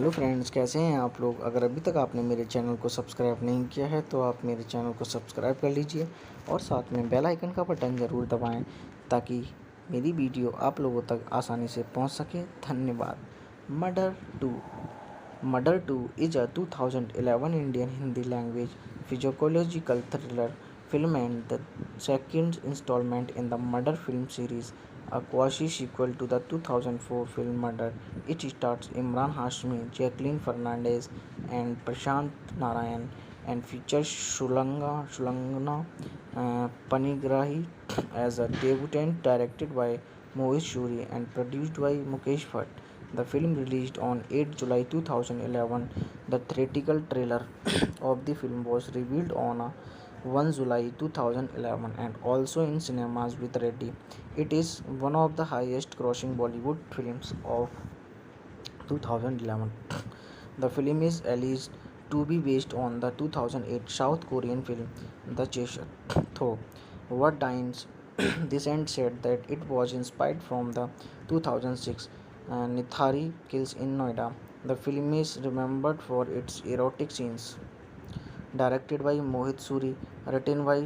Hello friends, कैसे हैं आप लोग। अगर अभी तक आपने मेरे चैनल को सब्सक्राइब नहीं किया है तो आप मेरे चैनल को सब्सक्राइब कर लीजिए और साथ में बेल आइकन का बटन ज़रूर दबाएं ताकि मेरी वीडियो आप लोगों तक आसानी से पहुंच सके। धन्यवाद। Murder two murder two is a 2011 Indian Hindi language physiological thriller film and the second installment in the Murder film series, a quasi-sequel to the 2004 film Murder. It stars Imran Hashmi, Jacqueline Fernandez, and Prashant Narayan, and features Shulangana Panigrahi as a debutant, directed by Mohit Shuri and produced by Mukesh Bhatt. The film released on 8 July 2011. The theatrical trailer of the film was revealed on 1 July 2011 and also in cinemas with Reddy. It is one of the highest grossing Bollywood films of 2011. The film is alleged to be based on the 2008 South Korean film The Chaser. Though what Dines Descent said that it was inspired from the 2006 Nithari Kills in Noida. The film is remembered for its erotic scenes. Directed by Mohit Suri, written by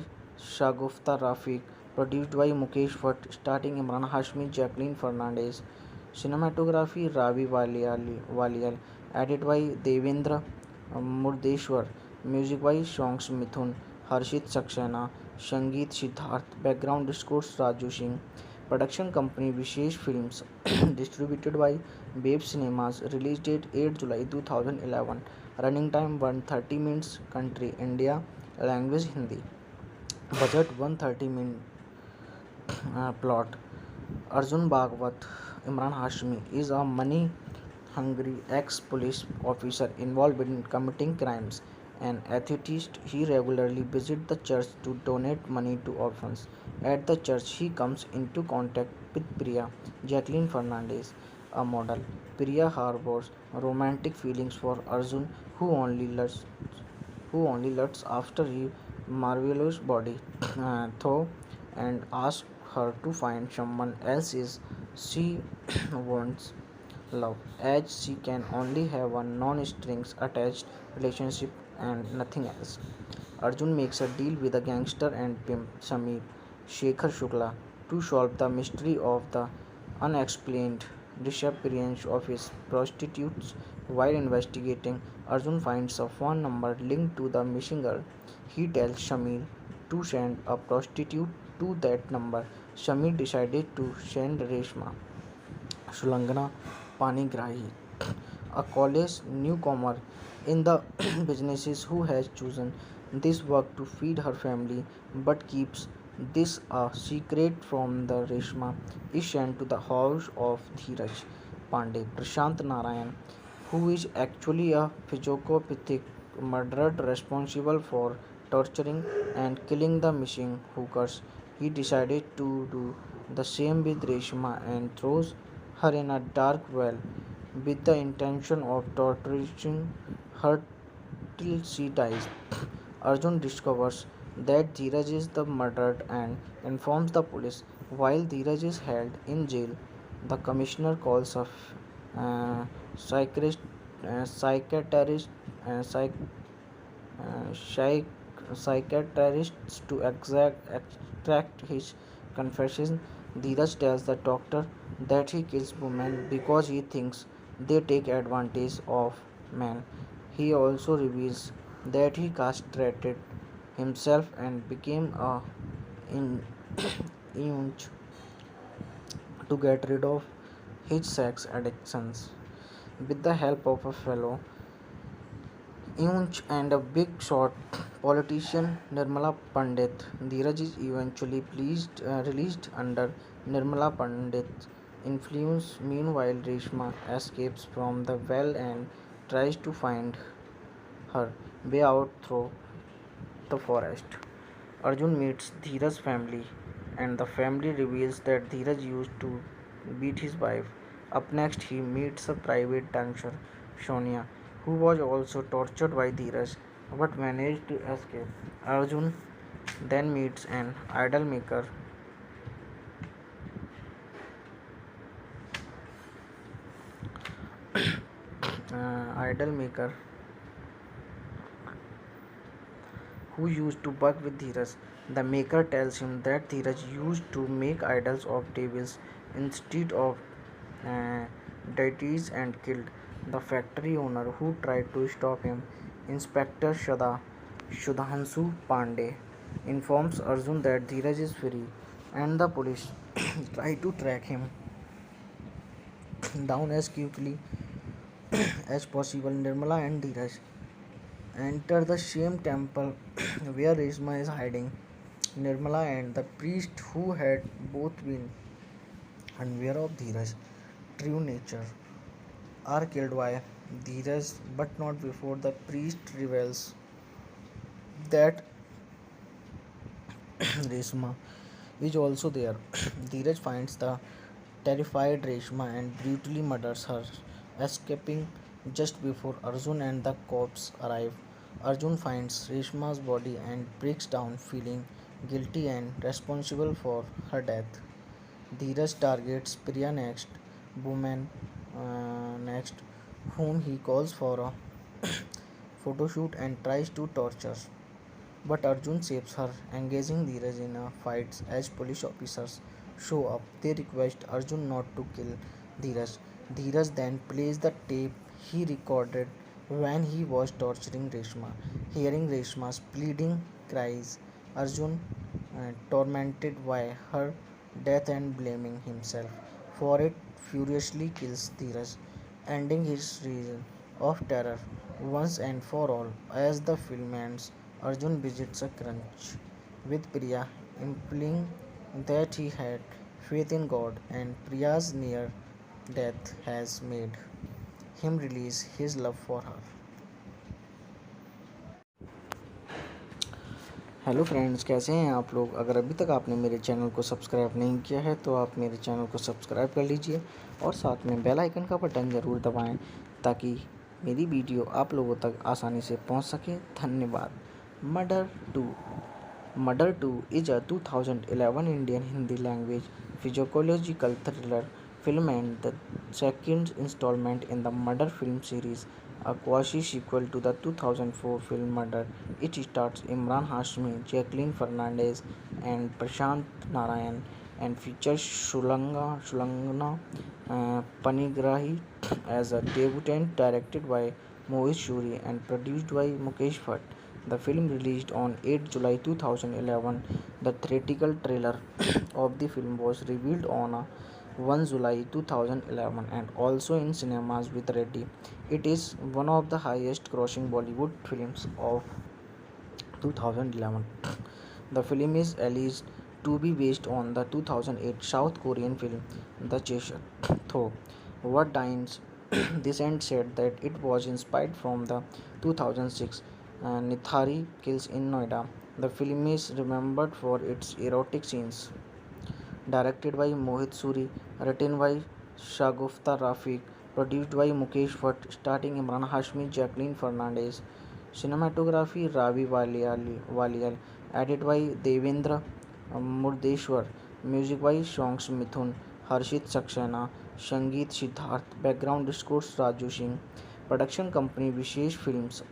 Shagufta Rafiq, produced by Mukesh Bhatt, starring Imran Hashmi, Jacqueline Fernandez. Cinematography Ravi Walial, edited by Devendra Murdeshwar, music by Songs Mithun, Harshit Saxena, Sangeet Siddharth, background scores Raju Singh. Production company Vishesh Films, distributed by Babe Cinemas, release date 8 July 2011, running time 130 minutes, country India, language Hindi, budget 130 minutes, plot. Arjun Bhagwat, Imran Hashmi, is a money hungry ex police officer involved in committing crimes. An atheist, he regularly visits the church to donate money to orphans. At the church, he comes into contact with Priya, Jacqueline Fernandez, a model. Priya harbors romantic feelings for Arjun, who only lusts after his marvelous body, though, and asks her to find someone else is she wants love, as she can only have a non-strings attached relationship and nothing else. Arjun makes a deal with the gangster and pimp Samir Shekhar Shukla to solve the mystery of the unexplained disappearance of his prostitutes. While investigating, Arjun finds a phone number linked to the missing girl. He tells Shamir to send a prostitute to that number. Shamir decided to send Reshma Shulangana Panigrahi, a college newcomer in the businesses who has chosen this work to feed her family but keeps this a secret from the Reshma is sent to the house of Dheeraj Pandey, Prashant Narayan, who is actually a psychopathic murderer responsible for torturing and killing the missing hookers. He decided to do the same with Reshma and throws her in a dark well with the intention of torturing her till she dies. Arjun discovers that Dheeraj is the murdered and informs the police. While Dheeraj is held in jail, the commissioner calls a psychiatrist, psychiatrist, psych, psych, psychiatrists to extract his confession. Dheeraj tells the doctor that he kills women because he thinks they take advantage of men. He also reveals that he castrated himself and became a in- eunuch to get rid of his sex addictions. With the help of a fellow eunuch and a big shot politician Nirmala Pandit, Dheeraj is eventually released under Nirmala Pandit's influence. Meanwhile, Reshma escapes from the well and tries to find her way out through the forest. Arjun meets Dheeraj's family, and the family reveals that Dheeraj used to beat his wife. Up next, he meets a private dancer, Sonia, who was also tortured by Dheeraj but managed to escape. Arjun then meets an idol maker, idol maker who used to work with Dheeraj. The maker tells him that Dheeraj used to make idols of devils instead of uh, deities and killed the factory owner who tried to stop him. Inspector Shudhanshu Pandey informs Arjun that Dheeraj is free and the police try to track him down as quickly as possible. Nirmala and Dheeraj enter the same temple where Reshma is hiding. Nirmala and the priest, who had both been unaware of Dheeraj's true nature, are killed by Dheeraj, but not before the priest reveals that Reshma is also there. Dheeraj finds the terrified Reshma and brutally murders her, escaping just before Arjun and the cops arrive. Arjun finds Reshma's body and breaks down, feeling guilty and responsible for her death. Dheeraj targets Priya next, whom he calls for a photo shoot and tries to torture. But Arjun saves her, engaging Dheeraj in a fight as police officers show up. They request Arjun not to kill Dheeraj. Dheeraj then plays the tape he recorded when he was torturing Reshma. Hearing Reshma's pleading cries, Arjun, tormented by her death and blaming himself for it, furiously kills Dheeraj, ending his reign of terror once and for all. As the film ends, Arjun visits a crunch with Priya, implying that he had faith in God and Priya's near death has made him release his love for her. Hello friends, कैसे हैं आप लोग। अगर अभी तक आपने मेरे channel को सब्सक्राइब नहीं किया है तो आप मेरे चैनल को सब्सक्राइब कर लीजिए और साथ में बेल आइकन का बटन ज़रूर दबाएं ताकि मेरी वीडियो आप लोगों तक आसानी से पहुंच सके। धन्यवाद। Murder two is a 2011 Indian Hindi language physiological thriller film and the second installment in the Murder film series, a quasi-sequel to the 2004 film Murder. It stars Imran Hashmi, Jacqueline Fernandez, and Prashant Narayan, and features Shulangana Panigrahi as a debutant, directed by Mohit Shuri and produced by Mukesh Bhatt. The film released on 8 July 2011. The theatrical trailer of the film was revealed on 1 July 2011 and also in cinemas with Reddy. It is one of the highest grossing Bollywood films of 2011. The film is alleged to be based on the 2008 South Korean film The Chaser. Though what Dines Descent said that it was inspired from the 2006 Nithari Kills in Noida. The film is remembered for its erotic scenes. Directed by Mohit Suri, written by Shagufta Rafiq, produced by Mukesh Bhatt, starring Imran Hashmi, Jacqueline Fernandez. Cinematography Ravi Walial, edited by Devendra Murdeshwar. Music by Songs Mithun, Harshit Saxena, Sangeet Siddharth. Background scores Raju Singh. Production company Vishesh Films.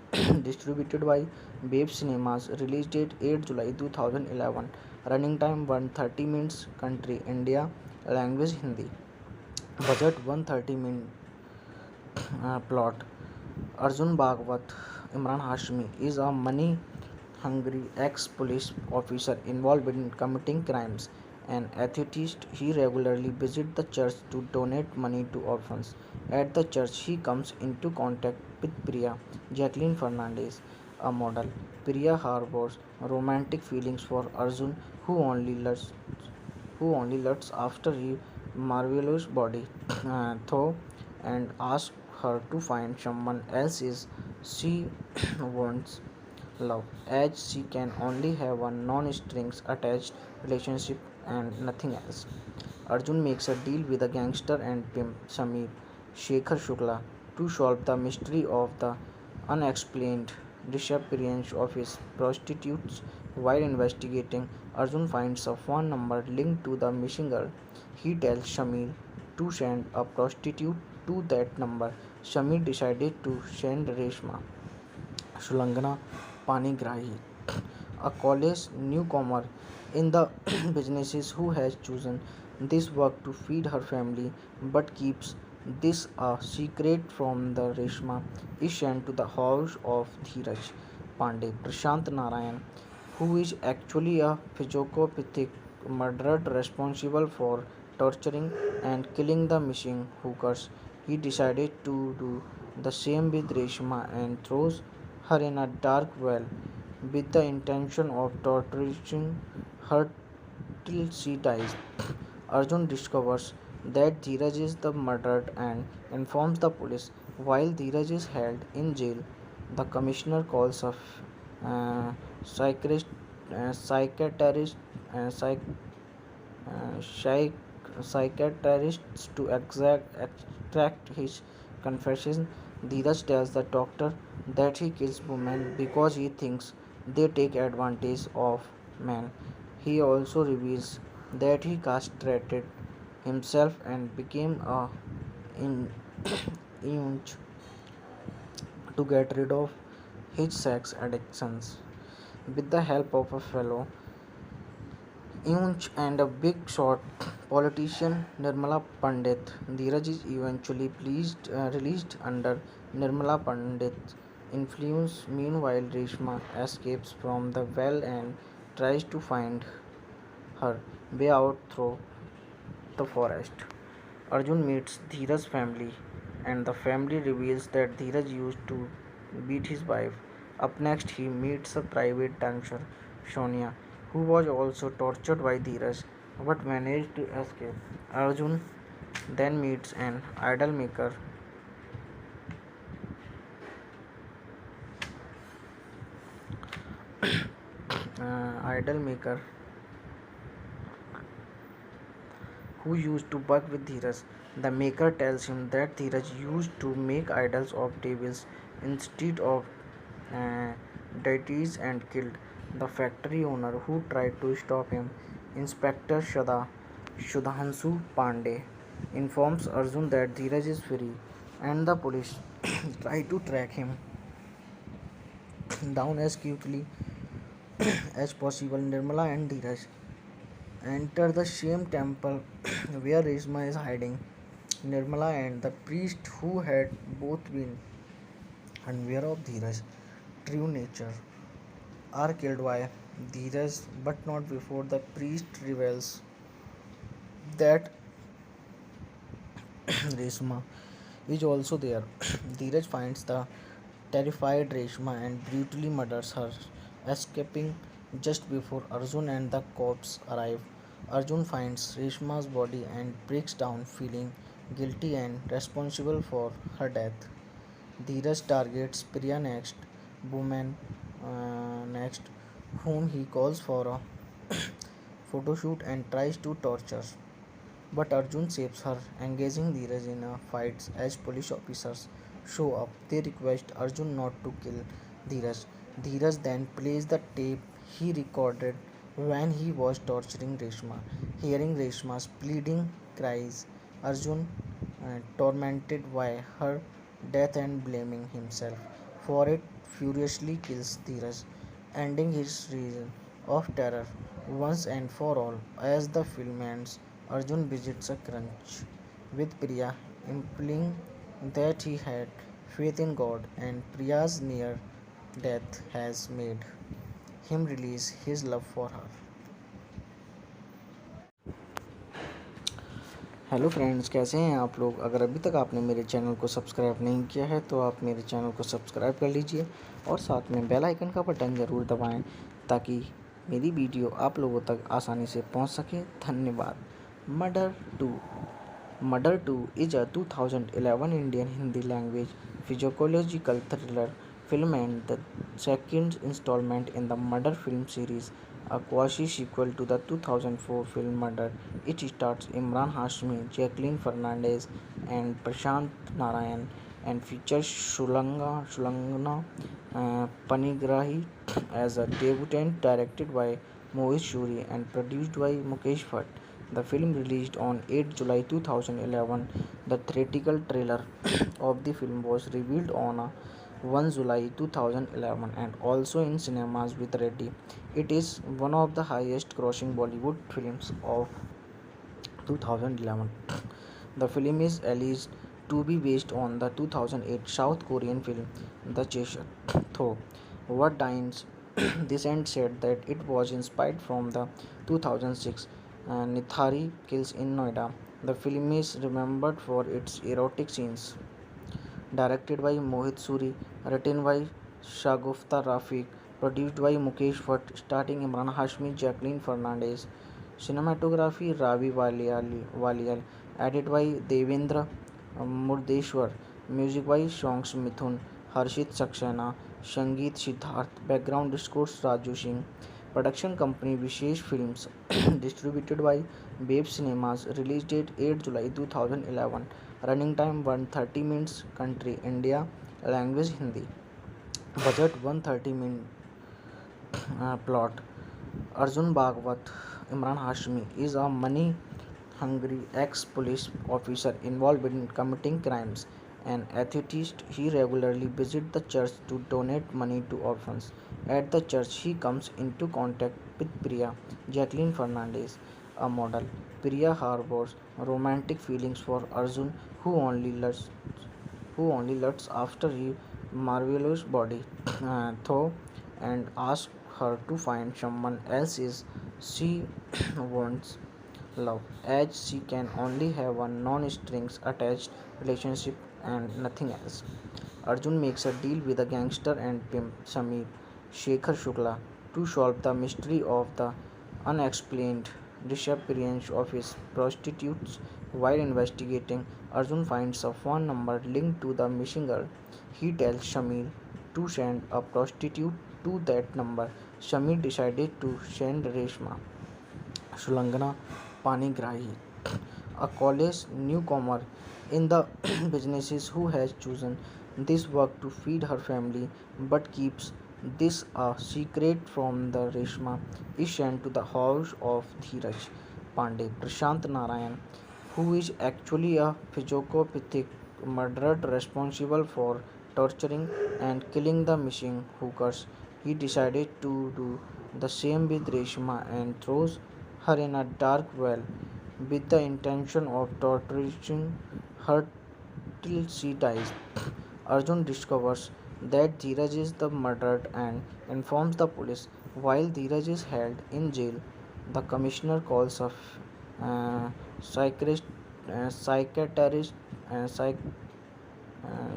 Distributed by Babe Cinemas. Release date 8 July 2011. Running time 130 minutes. Country India. Language Hindi. Budget 130 minutes. Plot Arjun Bhagwat, Imran Hashmi, is a money hungry ex police officer involved in committing crimes. An atheist, he regularly visits the church to donate money to orphans. At the church, he comes into contact with Priya, Jacqueline Fernandez, a model. Priya harbors romantic feelings for Arjun, who only lusts after his marvelous body, though, and asks her to find someone else is she wants love, as she can only have a non-strings attached relationship and nothing else. Arjun makes a deal with a gangster and pimp Samir Shekhar Shukla to solve the mystery of the unexplained disappearance of his prostitutes. While investigating, Arjun finds a phone number linked to the missing girl. He tells Shamir to send a prostitute to that number. Shami decided to send Reshma Shulangana Panigrahi, a college newcomer in the businesses who has chosen this work to feed her family but keeps this a secret from the Reshma is sent to the house of Dheeraj Pandey Prashant Narayan, who is actually a psychopathic murderer responsible for torturing and killing the missing hookers. He decided to do the same with Reshma and throws her in a dark well with the intention of torturing her till she dies. Arjun discovers that Dheeraj is the murdered and informs the police. While Dheeraj is held in jail, the commissioner calls a psychiatrist, psychiatrist, psych, psych, psychiatrists to extract his confession. Dheeraj tells the doctor that he kills women because he thinks they take advantage of men. He also reveals that he castrated himself and became a in- eunuch to get rid of his sex addictions. With the help of a fellow eunuch and a big shot politician Nirmala Pandit, Dheeraj is eventually released under Nirmala Pandit's influence. Meanwhile, Reshma escapes from the well and tries to find her way out through the forest. Arjun meets Dheeraj's family, and the family reveals that Dheeraj used to beat his wife. Up next, he meets a private dancer, Sonia, who was also tortured by Dheeraj but managed to escape. Arjun then meets an idol maker who used to work with Dheeraj. The maker tells him that Dheeraj used to make idols of devils instead of uh, deities and killed the factory owner who tried to stop him. Inspector Shudhanshu Pandey informs Arjun that Dheeraj is free and the police try to track him down as quickly as possible. Nirmala and Dheeraj enter the same temple where Reshma is hiding. Nirmala and the priest, who had both been unaware of Dheeraj's true nature, are killed by Dheeraj, but not before the priest reveals that Reshma is also there. Dheeraj finds the terrified Reshma and brutally murders her, escaping just before Arjun and the cops arrive. Arjun finds Reshma's body and breaks down, feeling guilty and responsible for her death. Dheeraj targets Priya next, whom he calls for a photo shoot and tries to torture. But Arjun saves her, engaging Dheeraj in a fight as police officers show up. They request Arjun not to kill Dheeraj. Dheeraj then plays the tape he recorded when he was torturing Reshma. Hearing Reshma's pleading cries, Arjun, tormented by her death and blaming himself for it, furiously kills Dheeraj, ending his reign of terror once and for all. As the film ends, Arjun visits a crunch with Priya, implying that he had faith in God and Priya's near death has made him release his love for her. Hello friends, कैसे हैं आप लोग? अगर अभी तक आपने मेरे channel को सब्सक्राइब नहीं किया है तो आप मेरे चैनल को सब्सक्राइब कर लीजिए और साथ में बेल आइकन का बटन ज़रूर दबाएं ताकि मेरी वीडियो आप लोगों तक आसानी से पहुंच सके। धन्यवाद। Murder two Murder 2 is a 2011 Indian Hindi language physiological thriller film and the second installment in the Murder film series, a quasi-sequel to the 2004 film Murder. It stars Imran Hashmi, Jacqueline Fernandez, and Prashant Narayan, and features Shulangana Panigrahi as a debutant, directed by Mohit Shuri and produced by Mukesh Bhatt. The film released on 8 July 2011. The theatrical trailer of the film was revealed on 1 July 2011 and also in cinemas with Reddy. It is one of the highest grossing Bollywood films of 2011. The film is alleged to be based on the 2008 South Korean film The Chaser. Though what Dines Descent said that it was inspired from the 2006 Nithari Kills in Noida. The film is remembered for its erotic scenes. Directed by Mohit Suri, written by Shagufta Rafiq, produced by Mukesh Bhatt, starring Imran Hashmi, Jacqueline Fernandez. Cinematography Ravi Walial, edited by Devendra Murdeshwar, music by Songs Mithun, Harshit Saxena, Sangeet Siddharth, background scores Raju Singh. Production company Vishesh Films, distributed by Babe Cinemas, release date 8 July 2011, running time 130 minutes, country India, language Hindi, budget 130 minutes, plot Arjun Bhagwat, Imran Hashmi, is a money hungry ex police officer involved in committing crimes. An atheist, he regularly visits the church to donate money to orphans. At the church, he comes into contact with Priya, Jacqueline Fernandez, a model. Priya harbors romantic feelings for Arjun, who only lusts after his marvelous body, though, and asks her to find someone else is she wants love, as she can only have a non-strings attached relationship and nothing else. Arjun makes a deal with a gangster and pimp Samir Shekhar Shukla to solve the mystery of the unexplained disappearance of his prostitutes. While investigating, Arjun finds a phone number linked to the missing girl. He tells Shamir to send a prostitute to that number. Shamir decided to send Reshma Sulangana Panigrahi, a college newcomer in the businesses who has chosen this work to feed her family but keeps this a secret from the Reshma is sent to the house of Dheeraj Pandey, Prashant Narayan, who is actually a psychopathic murderer responsible for torturing and killing the missing hookers. He decided to do the same with Reshma and throws her in a dark well with the intention of torturing her till she dies. Arjun discovers that Dheeraj is the murderer and informs the police. While Dheeraj is held in jail, the commissioner calls a psychiatrist, psychiatrist, psych,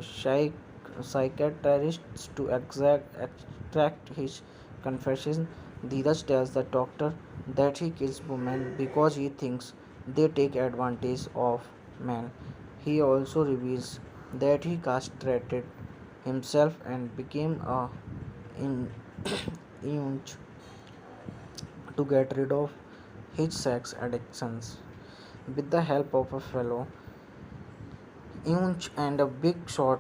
psych, psychiatrists to extract his confession. Dheeraj tells the doctor that he kills women because he thinks they take advantage of men. He also reveals that he castrated himself and became a in- eunuch to get rid of his sex addictions. With the help of a fellow eunuch and a big shot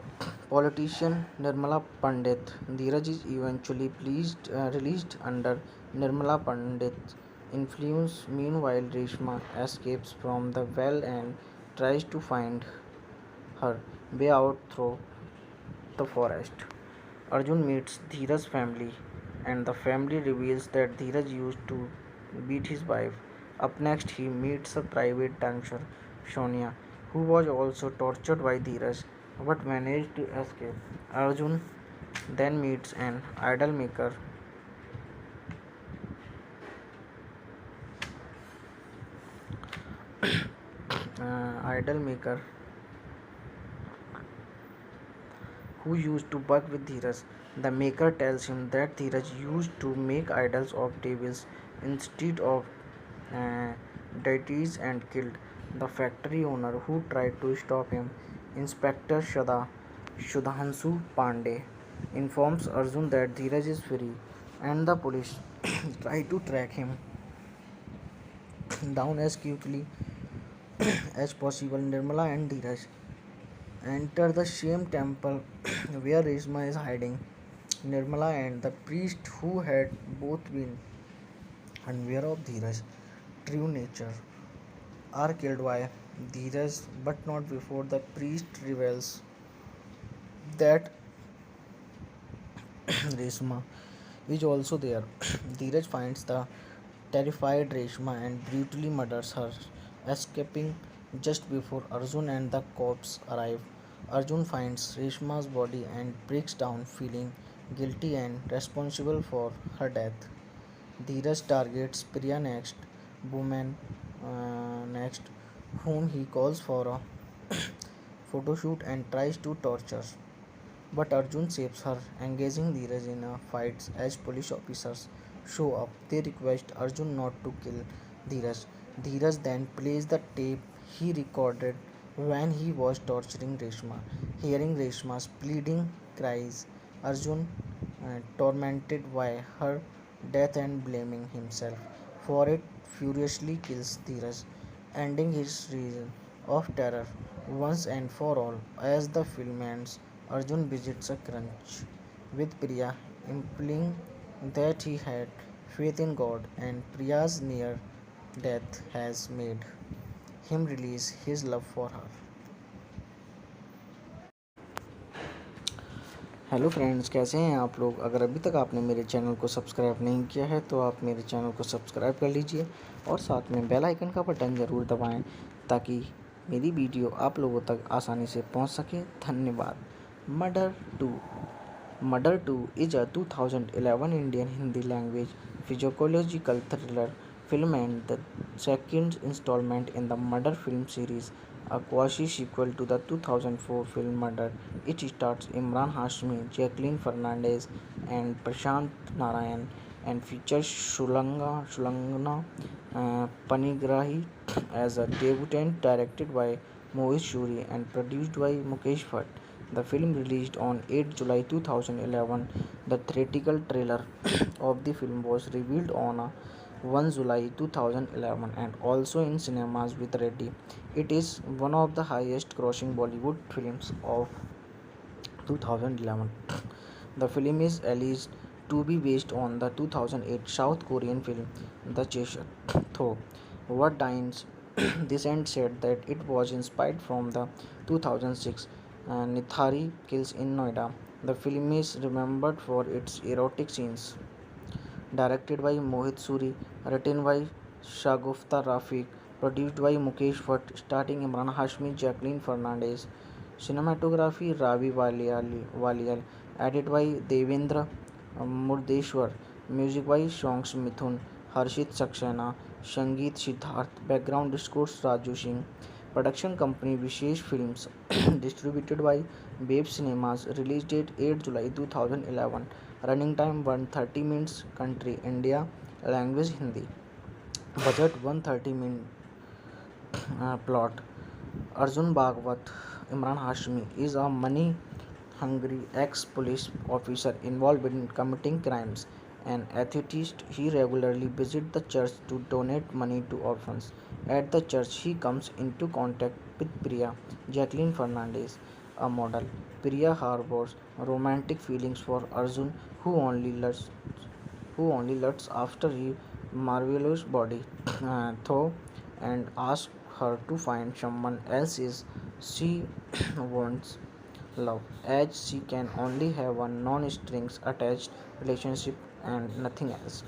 politician Nirmala Pandit, Dheeraj is eventually released under Nirmala Pandit's influence. Meanwhile, Reshma escapes from the well and tries to find her way out through the forest. Arjun meets Dheeraj's family, and the family reveals that Dheeraj used to beat his wife. Up next, he meets a private dancer, Sonia, who was also tortured by Dheeraj but managed to escape. Arjun then meets an idol maker who used to work with Dheeraj. The maker tells him that Dheeraj used to make idols of devils instead of uh, deities and killed the factory owner who tried to stop him. Inspector Shudhanshu Pandey informs Arjun that Dheeraj is free and the police try to track him down as quickly as possible. Nirmala and Dheeraj enter the same temple where Reshma is hiding. Nirmala and the priest, who had both been unaware of Dheeraj's true nature, are killed by Dheeraj, but not before the priest reveals that Reshma is also there. Dheeraj finds the terrified Reshma and brutally murders her, escaping just before Arjun and the cops arrive. Arjun finds Reshma's body and breaks down, feeling guilty and responsible for her death. Dheeraj targets Priya next, woman next, whom he calls for a photo shoot and tries to torture. But Arjun saves her, engaging Dheeraj in a fight as police officers show up. They request Arjun not to kill Dheeraj. Dheeraj then plays the tape he recorded when he was torturing Reshma. Hearing Reshma's pleading cries, Arjun, tormented by her death and blaming himself for it, furiously kills Dheeraj, ending his reign of terror once and for all. As the film ends, Arjun visits a crunch with Priya, implying that he had faith in God and Priya's near death has made him release his love for her. Hello friends, कैसे हैं आप लोग। अगर अभी तक आपने मेरे channel को सब्सक्राइब नहीं किया है तो आप मेरे चैनल को सब्सक्राइब कर लीजिए और साथ में बेल आइकन का बटन ज़रूर दबाएं ताकि मेरी वीडियो आप लोगों तक आसानी से पहुंच सके। धन्यवाद। Murder two Murder 2 is a 2011 Indian Hindi language physiological thriller film and the second installment in the Murder film series, a quasi-sequel to the 2004 film Murder. It stars Imran Hashmi, Jacqueline Fernandez, and Prashant Narayan, and features Shulangana Panigrahi as a debutant, directed by Mohit Shuri and produced by Mukesh Bhatt. The film released on 8 July 2011. The theatrical trailer of the film was revealed on 1 July 2011 and also in cinemas with Reddy. It is one of the highest grossing Bollywood films of 2011. The film is alleged to be based on the 2008 South Korean film The Chaser. Though what Dines Descent said that it was inspired from the 2006 Nithari Kills in Noida. The film is remembered for its erotic scenes. Directed by Mohit Suri, written by Shagufta Rafiq, produced by Mukesh Bhatt, starring Imran Hashmi, Jacqueline Fernandez. Cinematography Ravi Walial, edited by Devendra Murdeshwar, music by Songs Mithun, Harshit Saxena, Sangeet Siddharth, background scores Raju Singh. Production company Vishesh Films, distributed by Babe Cinemas, release date 8 July 2011, running time 130 minutes, country India, language Hindi, budget 130 minutes, plot Arjun Bhagwat, Imran Hashmi, is a money hungry ex police officer involved in committing crimes. An atheist, he regularly visits the church to donate money to orphans. At the church, he comes into contact with Priya, Jacqueline Fernandez, a model. Priya harbors romantic feelings for Arjun, who only lusts after his marvelous body, though, and asks her to find someone else is she wants love, as she can only have a non-strings attached relationship and nothing else.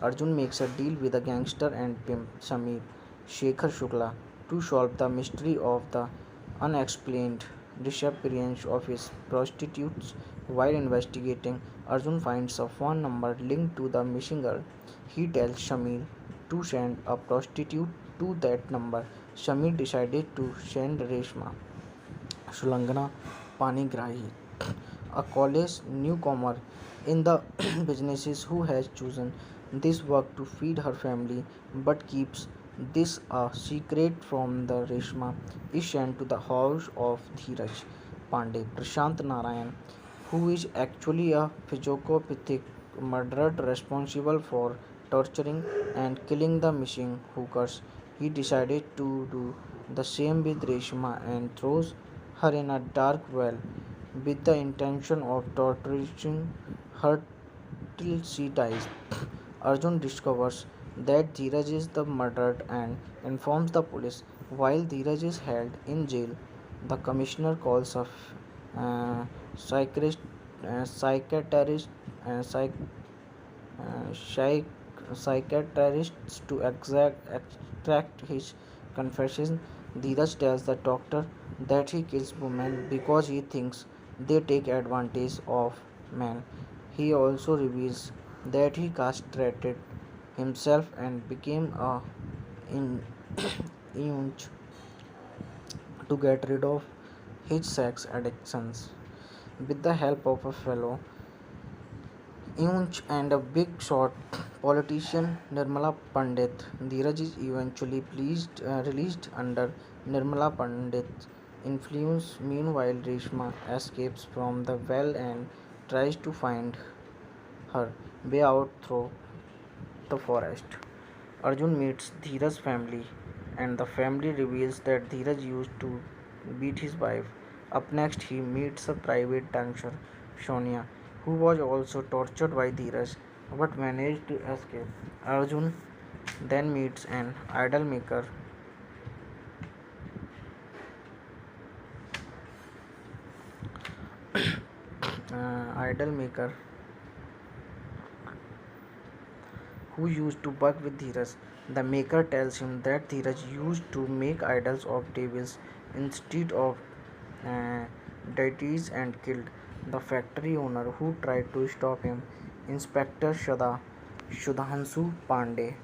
Arjun makes a deal with the gangster and pimp Samir Shekhar Shukla to solve the mystery of the unexplained disappearance of his prostitutes. While investigating, Arjun finds a phone number linked to the missing girl. He tells Shamir to send a prostitute to that number. Shamir decided to send Reshma Shulangana Panigrahi, a college newcomer in the businesses who has chosen this work to feed her family but keeps this a secret from the Reshma is sent to the house of Dheeraj Pandey, Prashant Narayan, who is actually a psychopathic murderer responsible for torturing and killing the missing hookers. He decided to do the same with Reshma and throws her in a dark well with the intention of torturing her till she dies. Arjun discovers that Dheeraj is the murdered and informs the police. While Dheeraj is held in jail, the commissioner calls a psychiatrist, psychiatrist, psych, psych, psychiatrists to extract his confession. Dheeraj tells the doctor that he kills women because he thinks they take advantage of men. He also reveals that he castrated himself and became a in eunuch to get rid of his sex addictions. With the help of a fellow eunuch and a big shot politician Nirmala Pandit, Dheeraj is eventually released under Nirmala Pandit's influence. Meanwhile, Reshma escapes from the well and tries to find her way out through the forest. Arjun meets Dheeraj's family, and the family reveals that Dheeraj used to beat his wife. Up next, he meets a private dancer, Sonia, who was also tortured by Dheeraj but managed to escape. Arjun then meets an idol maker who used to work with Dheeraj. The maker tells him that Dheeraj used to make idols of devils instead of uh, deities and killed the factory owner who tried to stop him. Inspector Shudhanshu Pandey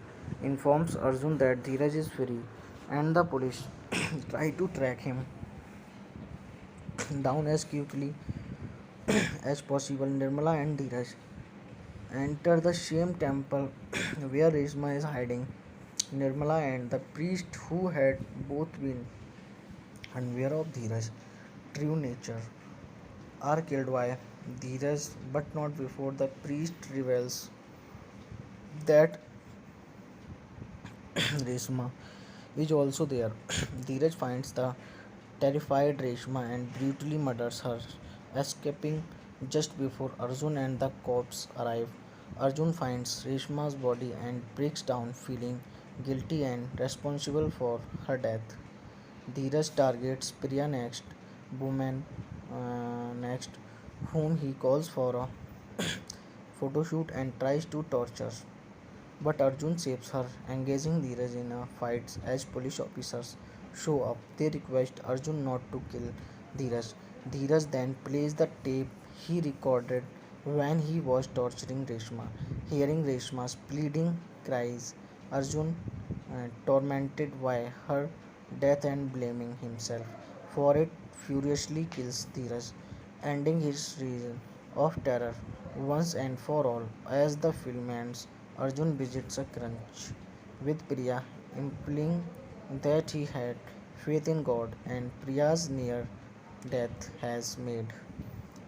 informs Arjun that Dheeraj is free and the police try to track him down as quickly as possible. Nirmala and Dheeraj enter the same temple where Reshma is hiding. Nirmala and the priest, who had both been unaware of Dheeraj's true nature, are killed by Dheeraj, but not before the priest reveals that Reshma is also there. Dheeraj finds the terrified Reshma and brutally murders her, escaping just before Arjun and the cops arrive. Arjun finds Reshma's body and breaks down, feeling guilty and responsible for her death. Dheeraj targets Priya next, woman next, whom he calls for a photo shoot and tries to torture. But Arjun saves her, engaging Dheeraj in a fight as police officers show up. They request Arjun not to kill Dheeraj. Dheeraj then plays the tape he recorded when he was torturing Reshma. Hearing Reshma's pleading cries, Arjun, tormented by her death and blaming himself for it, furiously kills Dheeraj, ending his reign of terror once and for all. As the film ends, Arjun visits a crunch with Priya, implying that he had faith in God and Priya's near death has made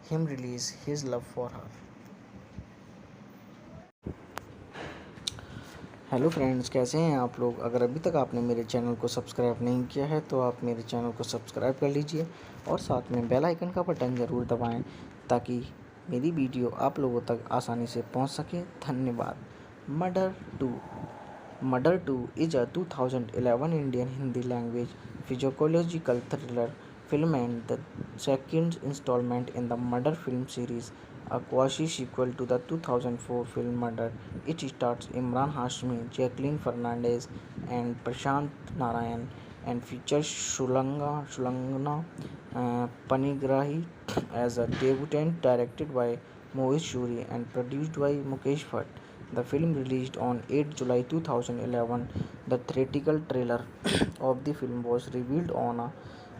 him release his love for her. Hello friends, कैसे हैं आप लोग? अगर अभी तक आपने मेरे channel को सब्सक्राइब नहीं किया है तो आप मेरे चैनल को सब्सक्राइब कर लीजिए और साथ में बेल आइकन का बटन ज़रूर दबाएं ताकि मेरी वीडियो आप लोगों तक आसानी से पहुंच सके। धन्यवाद। Murder two Murder 2 is a 2011 Indian Hindi language physiological thriller film and the second installment in the Murder film series, a quasi-sequel to the 2004 film Murder. It stars Imran Hashmi, Jacqueline Fernandez, and Prashant Narayan, and features Shulangana Panigrahi as a debutant, directed by Mohit Shuri and produced by Mukesh Bhatt. The film released on 8 July 2011. The theatrical trailer of the film was revealed on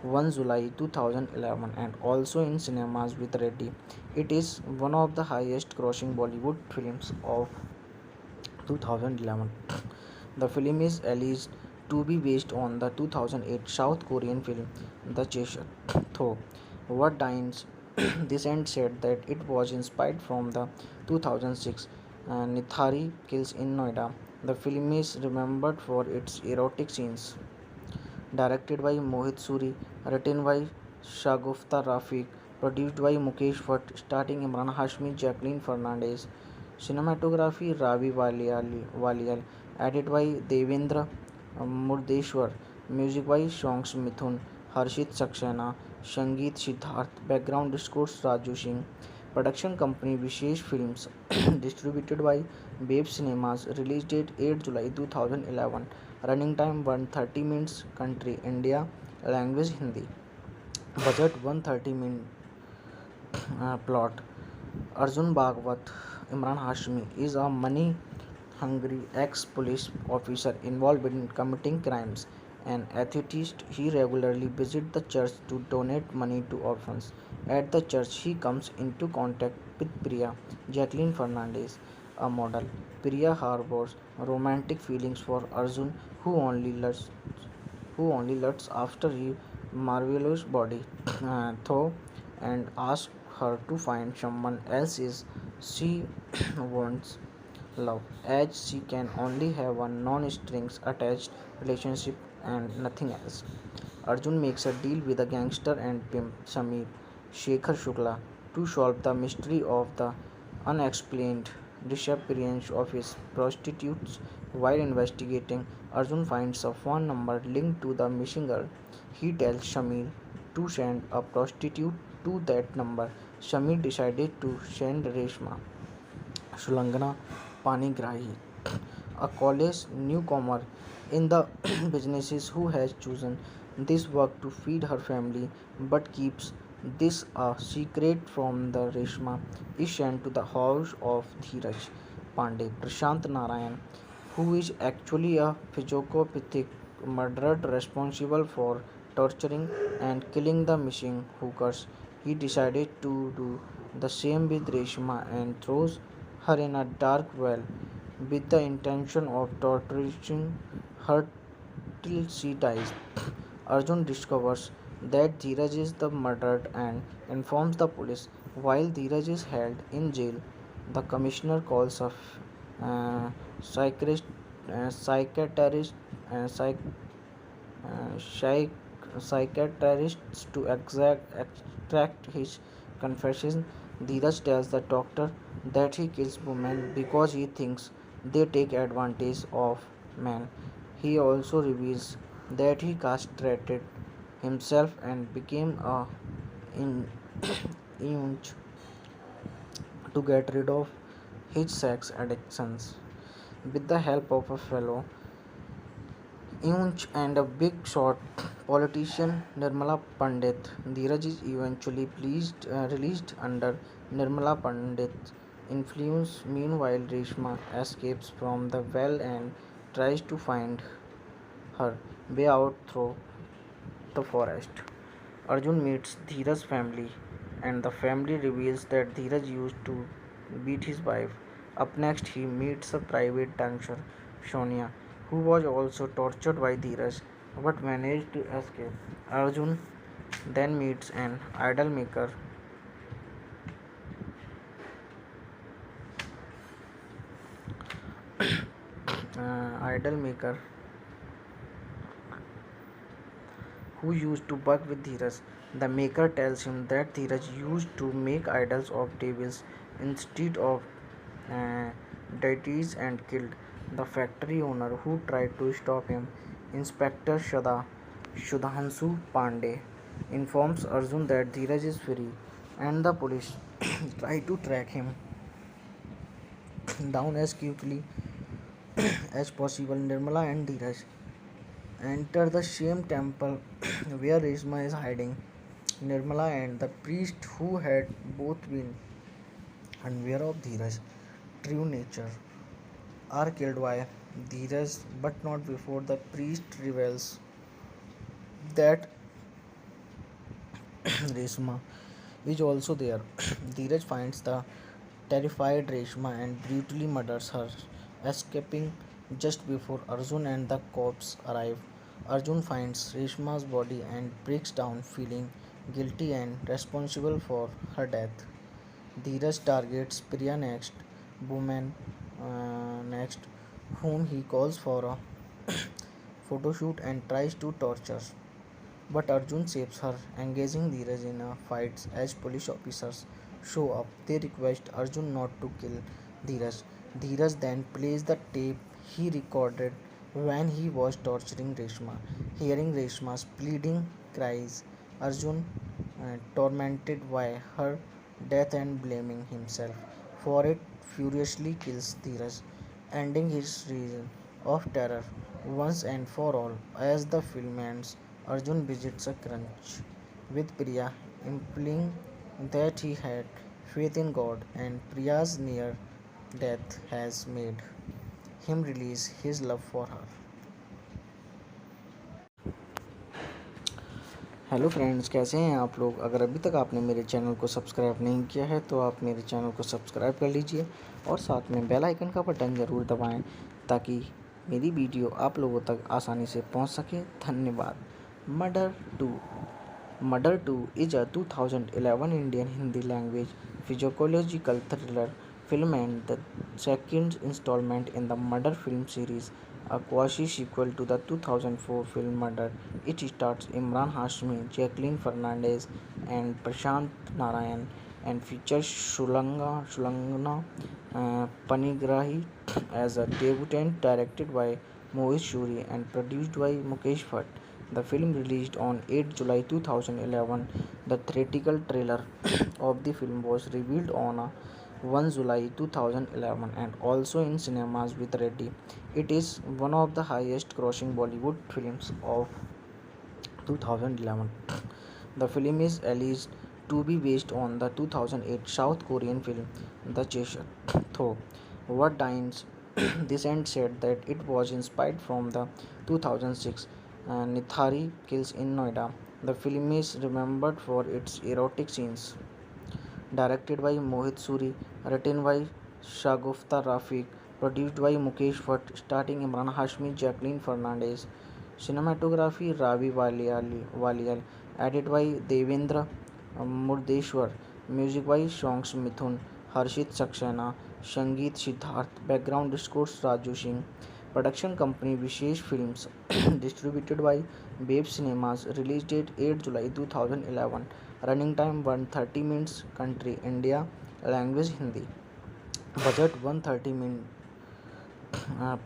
1 July 2011 and also in cinemas with Reddy. It is one of the highest grossing Bollywood films of 2011. The film is alleged to be based on the 2008 South Korean film The Chaser. Though what Dines Descent said that it was inspired from the 2006 Nithari Kills in Noida. The film is remembered for its erotic scenes. Directed by Mohit Suri, written by Shagufta Rafiq, produced by Mukesh Bhatt, starring Imran Hashmi, Jacqueline Fernandez. Cinematography Ravi Walial, Edit by Devendra Murdeshwar. Music by Songs Mithun, Harshit Saxena, Sangeet Siddharth. Background scores Raju Singh. Production company Vishesh Films. Distributed by Babe Cinemas. Release date 8 July 2011. Running time 130 minutes. Country India. Language Hindi. Budget 130 min. Plot. Arjun Bhagwat, Imran Hashmi, is a money hungry ex police officer involved in committing crimes. An atheist, he regularly visits the church to donate money to orphans. At the church, he comes into contact with Priya, Jacqueline Fernandez, a model. Priya harbors romantic feelings for Arjun, who only lusts after his marvelous body, though, and asks her to find someone else is she wants love, as she can only have a non-strings attached relationship and nothing else. Arjun makes a deal with the gangster and pimp Samir Shekhar Shukla to solve the mystery of the unexplained disappearance of his prostitutes. While investigating, Arjun finds a phone number linked to the missing girl. He tells Shamir to send a prostitute to that number. Shamir decided to send Reshma Sulangana Panigrahi, a college newcomer in the businesses who has chosen this work to feed her family but keeps this a secret from the Reshma is sent to the house of Dheeraj Pandey Prashant Narayan, who is actually a psychopathic murderer responsible for torturing and killing the missing hookers. He decided to do the same with Reshma and throws her in a dark well with the intention of torturing her till she dies. Arjun discovers that Dheeraj is the murdered and informs the police. While Dheeraj is held in jail, the commissioner calls a psychiatrist, psychiatrist, psych, psychiatrists to extract his confession. Dheeraj tells the doctor that he kills women because he thinks they take advantage of men. He also reveals that he castrated himself and became a in- eunuch to get rid of his sex addictions. With the help of a fellow eunuch and a big shot politician Nirmala Pandit, Dheeraj is eventually released under Nirmala Pandit's influence. Meanwhile, Reshma escapes from the well and tries to find her way out through the forest. Arjun meets Dheeraj's family, and the family reveals that Dheeraj used to beat his wife. Up next, he meets a private dancer, Sonia, who was also tortured by Dheeraj but managed to escape. Arjun then meets an idol maker who used to work with Dheeraj. The maker tells him that Dheeraj used to make idols of devils instead of uh, deities and killed the factory owner who tried to stop him. Inspector Shudhanshu Pandey informs Arjun that Dheeraj is free and the police try to track him down as quickly as possible. Nirmala and Dheeraj enter the same temple where Reshma is hiding. Nirmala and the priest, who had both been unaware of Dheeraj's true nature, are killed by Dheeraj, but not before the priest reveals that Reshma is also there. Dheeraj finds the terrified Reshma and brutally murders her, escaping just before Arjun and the cops arrive. Arjun finds Reshma's body and breaks down, feeling guilty and responsible for her death. Dheeraj targets Priya next, whom he calls for a photo shoot and tries to torture. But Arjun saves her, engaging Dheeraj in a fight as police officers show up. They request Arjun not to kill Dheeraj. Dheeraj then plays the tape he recorded when he was torturing Reshma. Hearing Reshma's pleading cries, Arjun, tormented by her death and blaming himself for it, furiously kills Dheeraj, ending his reign of terror once and for all. As the film ends, Arjun visits a crunch with Priya, implying that he had faith in God and Priya's near death has made him release his love for her. Hello friends, कैसे हैं आप लोग। अगर अभी तक आपने मेरे channel को सब्सक्राइब नहीं किया है तो आप मेरे चैनल को सब्सक्राइब कर लीजिए और साथ में बेल आइकन का बटन ज़रूर दबाएं ताकि मेरी वीडियो आप लोगों तक आसानी से पहुंच सके। धन्यवाद। Murder two Murder 2 is a 2011 Indian Hindi language physiological thriller film and the second installment in the Murder film series, a quasi-sequel to the 2004 film Murder. It stars Imran Hashmi, Jacqueline Fernandez, and Prashant Narayan, and features Shulangana Panigrahi as a debutant, directed by Mohit Shuri and produced by Mukesh Bhatt. The film released on 8 July 2011. The theatrical trailer of the film was revealed on 1 July 2011 and also in cinemas with Reddy. It is one of the highest grossing Bollywood films of 2011. The film is alleged to be based on the 2008 South Korean film The Chaser. Though What Dines Descent said that it was inspired from the 2006 Nithari Kills in Noida. The film is remembered for its erotic scenes. Directed by Mohit Suri, written by Shagufta Rafiq, produced by Mukesh Bhatt, starring Imran Hashmi, Jacqueline Fernandez. Cinematography Ravi Walial, edited by Devendra Murdeshwar, music by Songs Mithun, Harshit Saxena, Sangeet Siddharth, background scores Raju Singh. Production company Vishesh Films, distributed by Babe Cinemas, release date 8 July 2011, running time 130 minutes, country India, language Hindi, budget 130 minutes,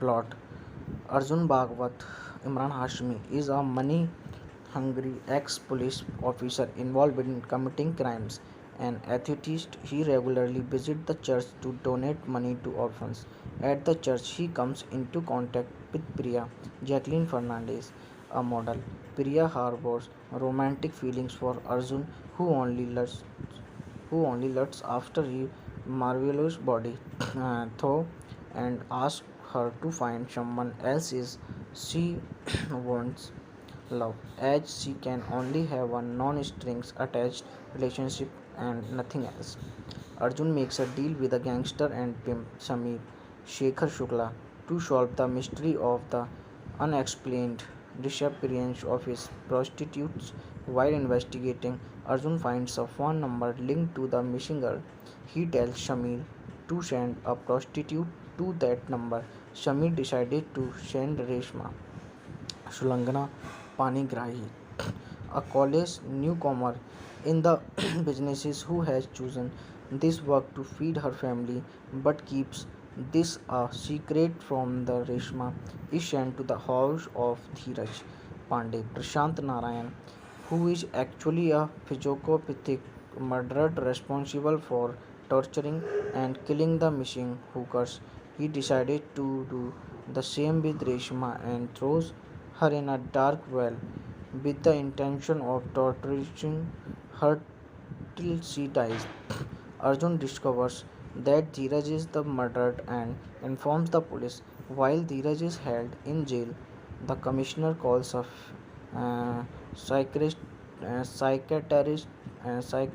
plot. Arjun Bhagwat, Imran Hashmi, is a money hungry ex police officer involved in committing crimes. An atheist, he regularly visits the church to donate money to orphans. At the church, he comes into contact with Priya, Jacqueline Fernandez, a model. Priya harbors romantic feelings for Arjun, who only lusts after his marvelous body, though, and asks her to find someone else is she wants love, as she can only have a non-strings attached relationship and nothing else. Arjun makes a deal with the gangster and pimp Samir Shekhar Shukla to solve the mystery of the unexplained disappearance of his prostitutes. While investigating, Arjun finds a phone number linked to the missing girl. He tells Shamir to send a prostitute to that number. Shamir decided to send Reshma Shulangana Panigrahi, a college newcomer in the businesses who has chosen this work to feed her family but keeps this a secret from the Reshma is sent to the house of Dheeraj Pandey, Prashant Narayan, who is actually a psychopathic murderer responsible for torturing and killing the missing hookers. He decided to do the same with Reshma and throws her in a dark well with the intention of torturing her till she dies. Arjun discovers that Dheeraj is the murdered and informs the police. While Dheeraj is held in jail, the commissioner calls a psychiatrist, psychiatrist, psych,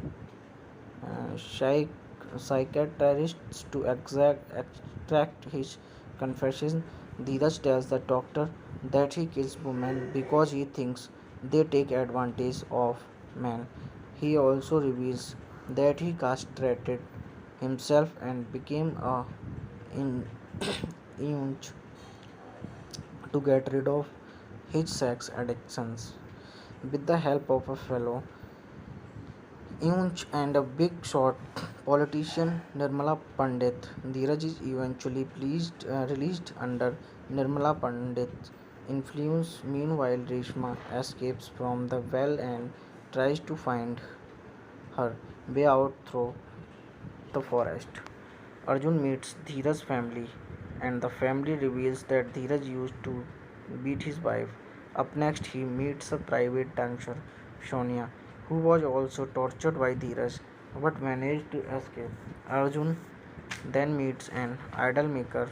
psychiatrists to extract his confession. Dheeraj tells the doctor that he kills women because he thinks they take advantage of men. He also reveals that he castrated himself and became a in- eunuch to get rid of his sex addictions. With the help of a fellow eunuch and a big shot Politician Nirmala Pandit. Dheeraj is eventually released under Nirmala Pandit's influence. Meanwhile, Reshma escapes from the well and tries to find her way out through the forest. Arjun meets Dheeraj's family, and the family reveals that Dheeraj used to beat his wife. Up next, he meets a private dancer, Sonia, who was also tortured by Dheeraj but managed to escape. Arjun then meets an idol maker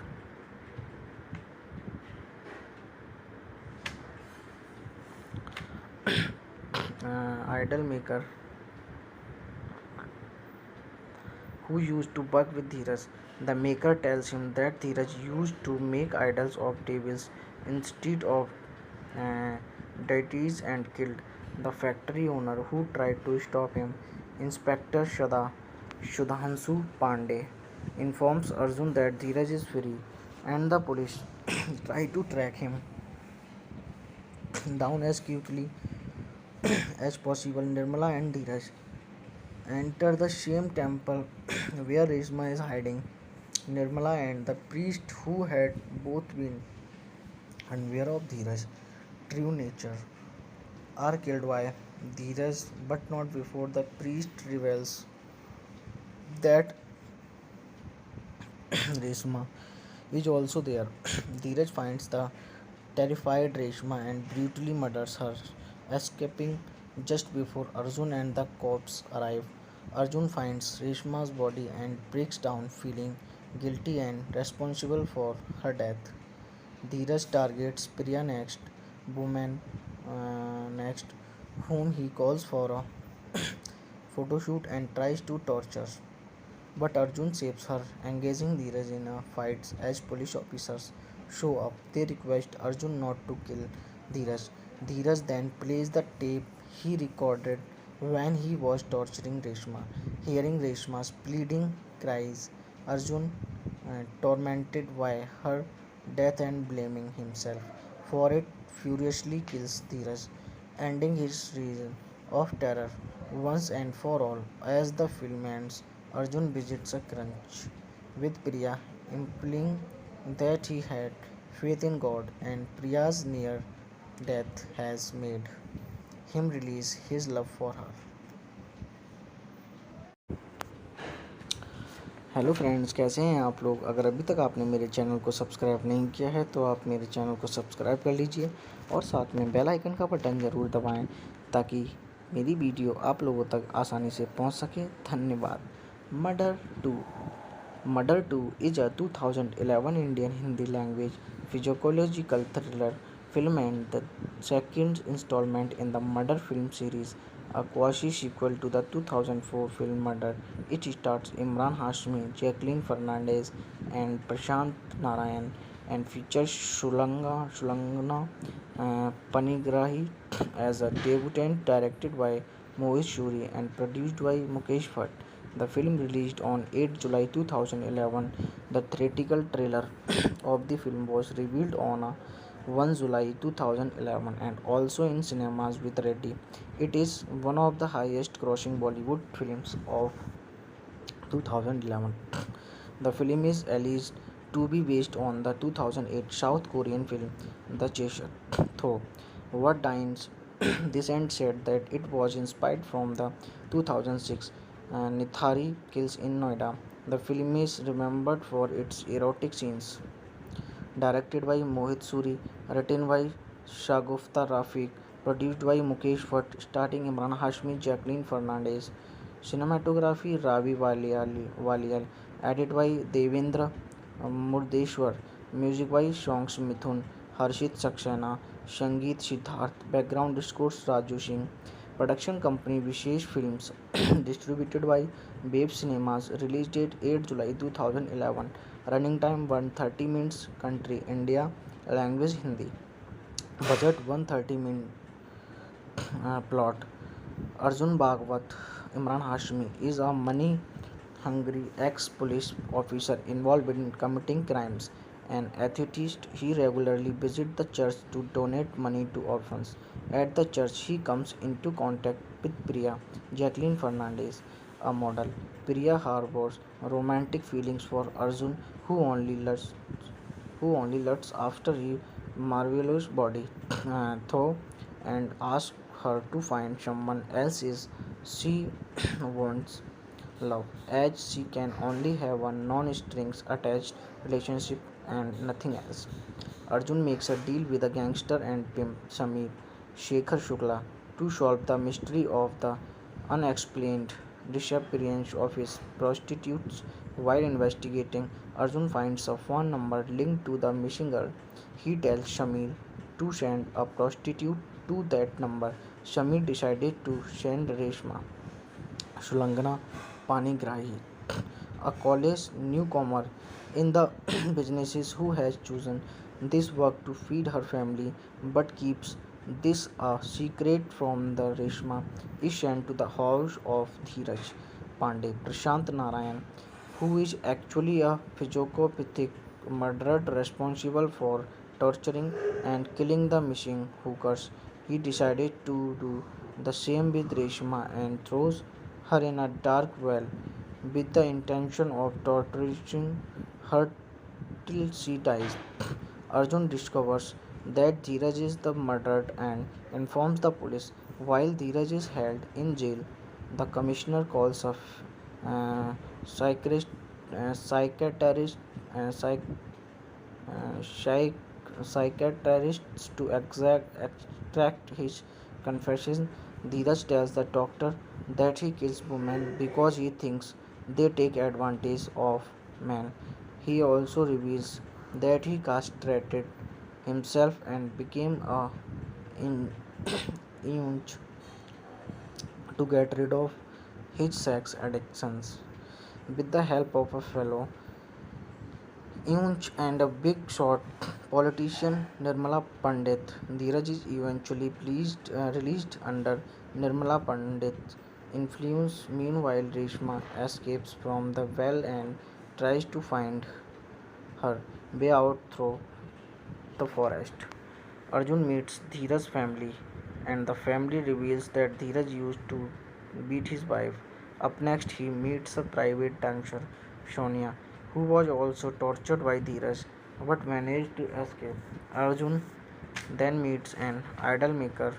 who used to work with Dheeraj. The maker tells him that Dheeraj used to make idols of devils instead of uh, deities and killed the factory owner who tried to stop him. Inspector Shudhanshu Pandey informs Arjun that Dheeraj is free and the police try to track him down as quickly as possible. Nirmala and Dheeraj enter the same temple where Reshma is hiding. Nirmala and the priest, who had both been unaware of Dheeraj's true nature, are killed by Dheeraj, but not before the priest reveals that Reshma is also there. Dheeraj finds the terrified Reshma and brutally murders her, escaping just before Arjun and the cops arrive. Arjun finds Reshma's body and breaks down, feeling guilty and responsible for her death. Dheeraj targets Priya next, whom he calls for a photo shoot and tries to torture. But Arjun saves her, engaging Dheeraj in a fight as police officers show up. They request Arjun not to kill Dheeraj. Dheeraj then plays the tape he recorded when he was torturing Reshma. Hearing Reshma's pleading cries, Arjun, tormented by her death and blaming himself for it, furiously kills Dheeraj, ending his reign of terror once and for all. As the film ends, Arjun visits a crunch with Priya, implying that he had faith in God and Priya's near death has made him release his love for her. Hello friends, कैसे हैं आप लोग। अगर अभी तक आपने मेरे channel को सब्सक्राइब नहीं किया है तो आप मेरे चैनल को सब्सक्राइब कर लीजिए और साथ में बेल आइकन का बटन ज़रूर दबाएं ताकि मेरी वीडियो आप लोगों तक आसानी से पहुंच सके। धन्यवाद। Murder 2 is a 2011 Indian Hindi language physiological thriller film and the second installment in the Murder film series, a quasi-sequel to the 2004 film Murder. It stars Imran Hashmi, Jacqueline Fernandez, and Prashant Narayan, and features Shulangana Panigrahi as a debutant, directed by Mohit Shuri and produced by Mukesh Bhatt. The film released on 8 July 2011. The theatrical trailer of the film was revealed on 1 July 2011 and also in cinemas with Reddy. It is one of the highest grossing Bollywood films of 2011. The film is alleged to be based on the 2008 South Korean film The Chaser. Though what Dines Descent said that it was inspired from the 2006 Nithari Kills in Noida. The film is remembered for its erotic scenes. Directed by Mohit Suri, written by Shagufta Rafiq, produced by Mukesh Bhatt, starring Imran Hashmi, Jacqueline Fernandez. Cinematography Ravi Walial, edited by Devendra Murdeshwar. Music by Songs Mithun, Harshit Saxena, Sangeet Siddharth. Background scores Raju Singh. Production company Vishesh Films. Distributed by Babe Cinemas. Release date 8 July 2011. Running time 130 minutes. Country India. Language Hindi. Budget 130 minutes. Plot Arjun Bhagwat, Imran Hashmi, is a money hungry ex police officer involved in committing crimes. An atheist, he regularly visits the church to donate money to orphans. At the church, he comes into contact with Priya, Jacqueline Fernandez, a model. Priya harbors romantic feelings for Arjun, who only lusts, after his marvelous body, though, and asks her to find someone else is she wants love, as she can only have a non-strings attached relationship and nothing else. Arjun makes a deal with a gangster and pimp Samir Shekhar Shukla to solve the mystery of the unexplained disappearance of his prostitutes. While investigating, Arjun finds a phone number linked to the missing girl. He tells Shamir to send a prostitute to that number. Shamir decided to send Reshma Sulangana Panigrahi, a college newcomer in the businesses who has chosen this work to feed her family but keeps this a secret from the Reshma is sent to the house of Dheeraj Pandey, Prashant Narayan, who is actually a psychopathic murderer responsible for torturing and killing the missing hookers. He decided to do the same with Reshma and throws her in a dark well with the intention of torturing her till she dies. Arjun discovers that Dheeraj is the murdered and informs the police. While Dheeraj is held in jail, the commissioner calls a psychiatrist, psychiatrist, psych, psych, psychiatrists to extract his confession. Dheeraj tells the doctor that he kills women because he thinks they take advantage of men. He also reveals that he castrated himself and became a in- eunuch to get rid of his sex addictions. With the help of a fellow eunuch and a big shot politician Nirmala Pandit, Dheeraj is eventually released under Nirmala Pandit's influence. Meanwhile, Reshma escapes from the well and tries to find her way out through the forest. Arjun meets Dheeraj's family, and the family reveals that Dheeraj used to beat his wife. Up next, he meets a private dancer, Sonia, who was also tortured by Dheeraj but managed to escape. Arjun then meets an idol maker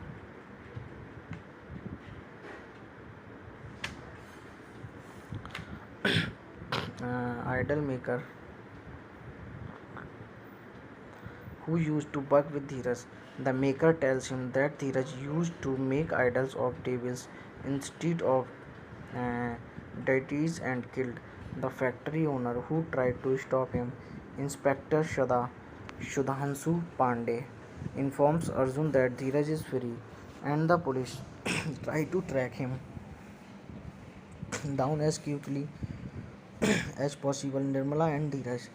who used to work with Dheeraj. The maker tells him that Dheeraj used to make idols of devils instead of uh, deities and killed the factory owner who tried to stop him. Inspector Shudhanshu Pandey informs Arjun that Dheeraj is free and the police try to track him down as quickly as possible. Nirmala and Dheeraj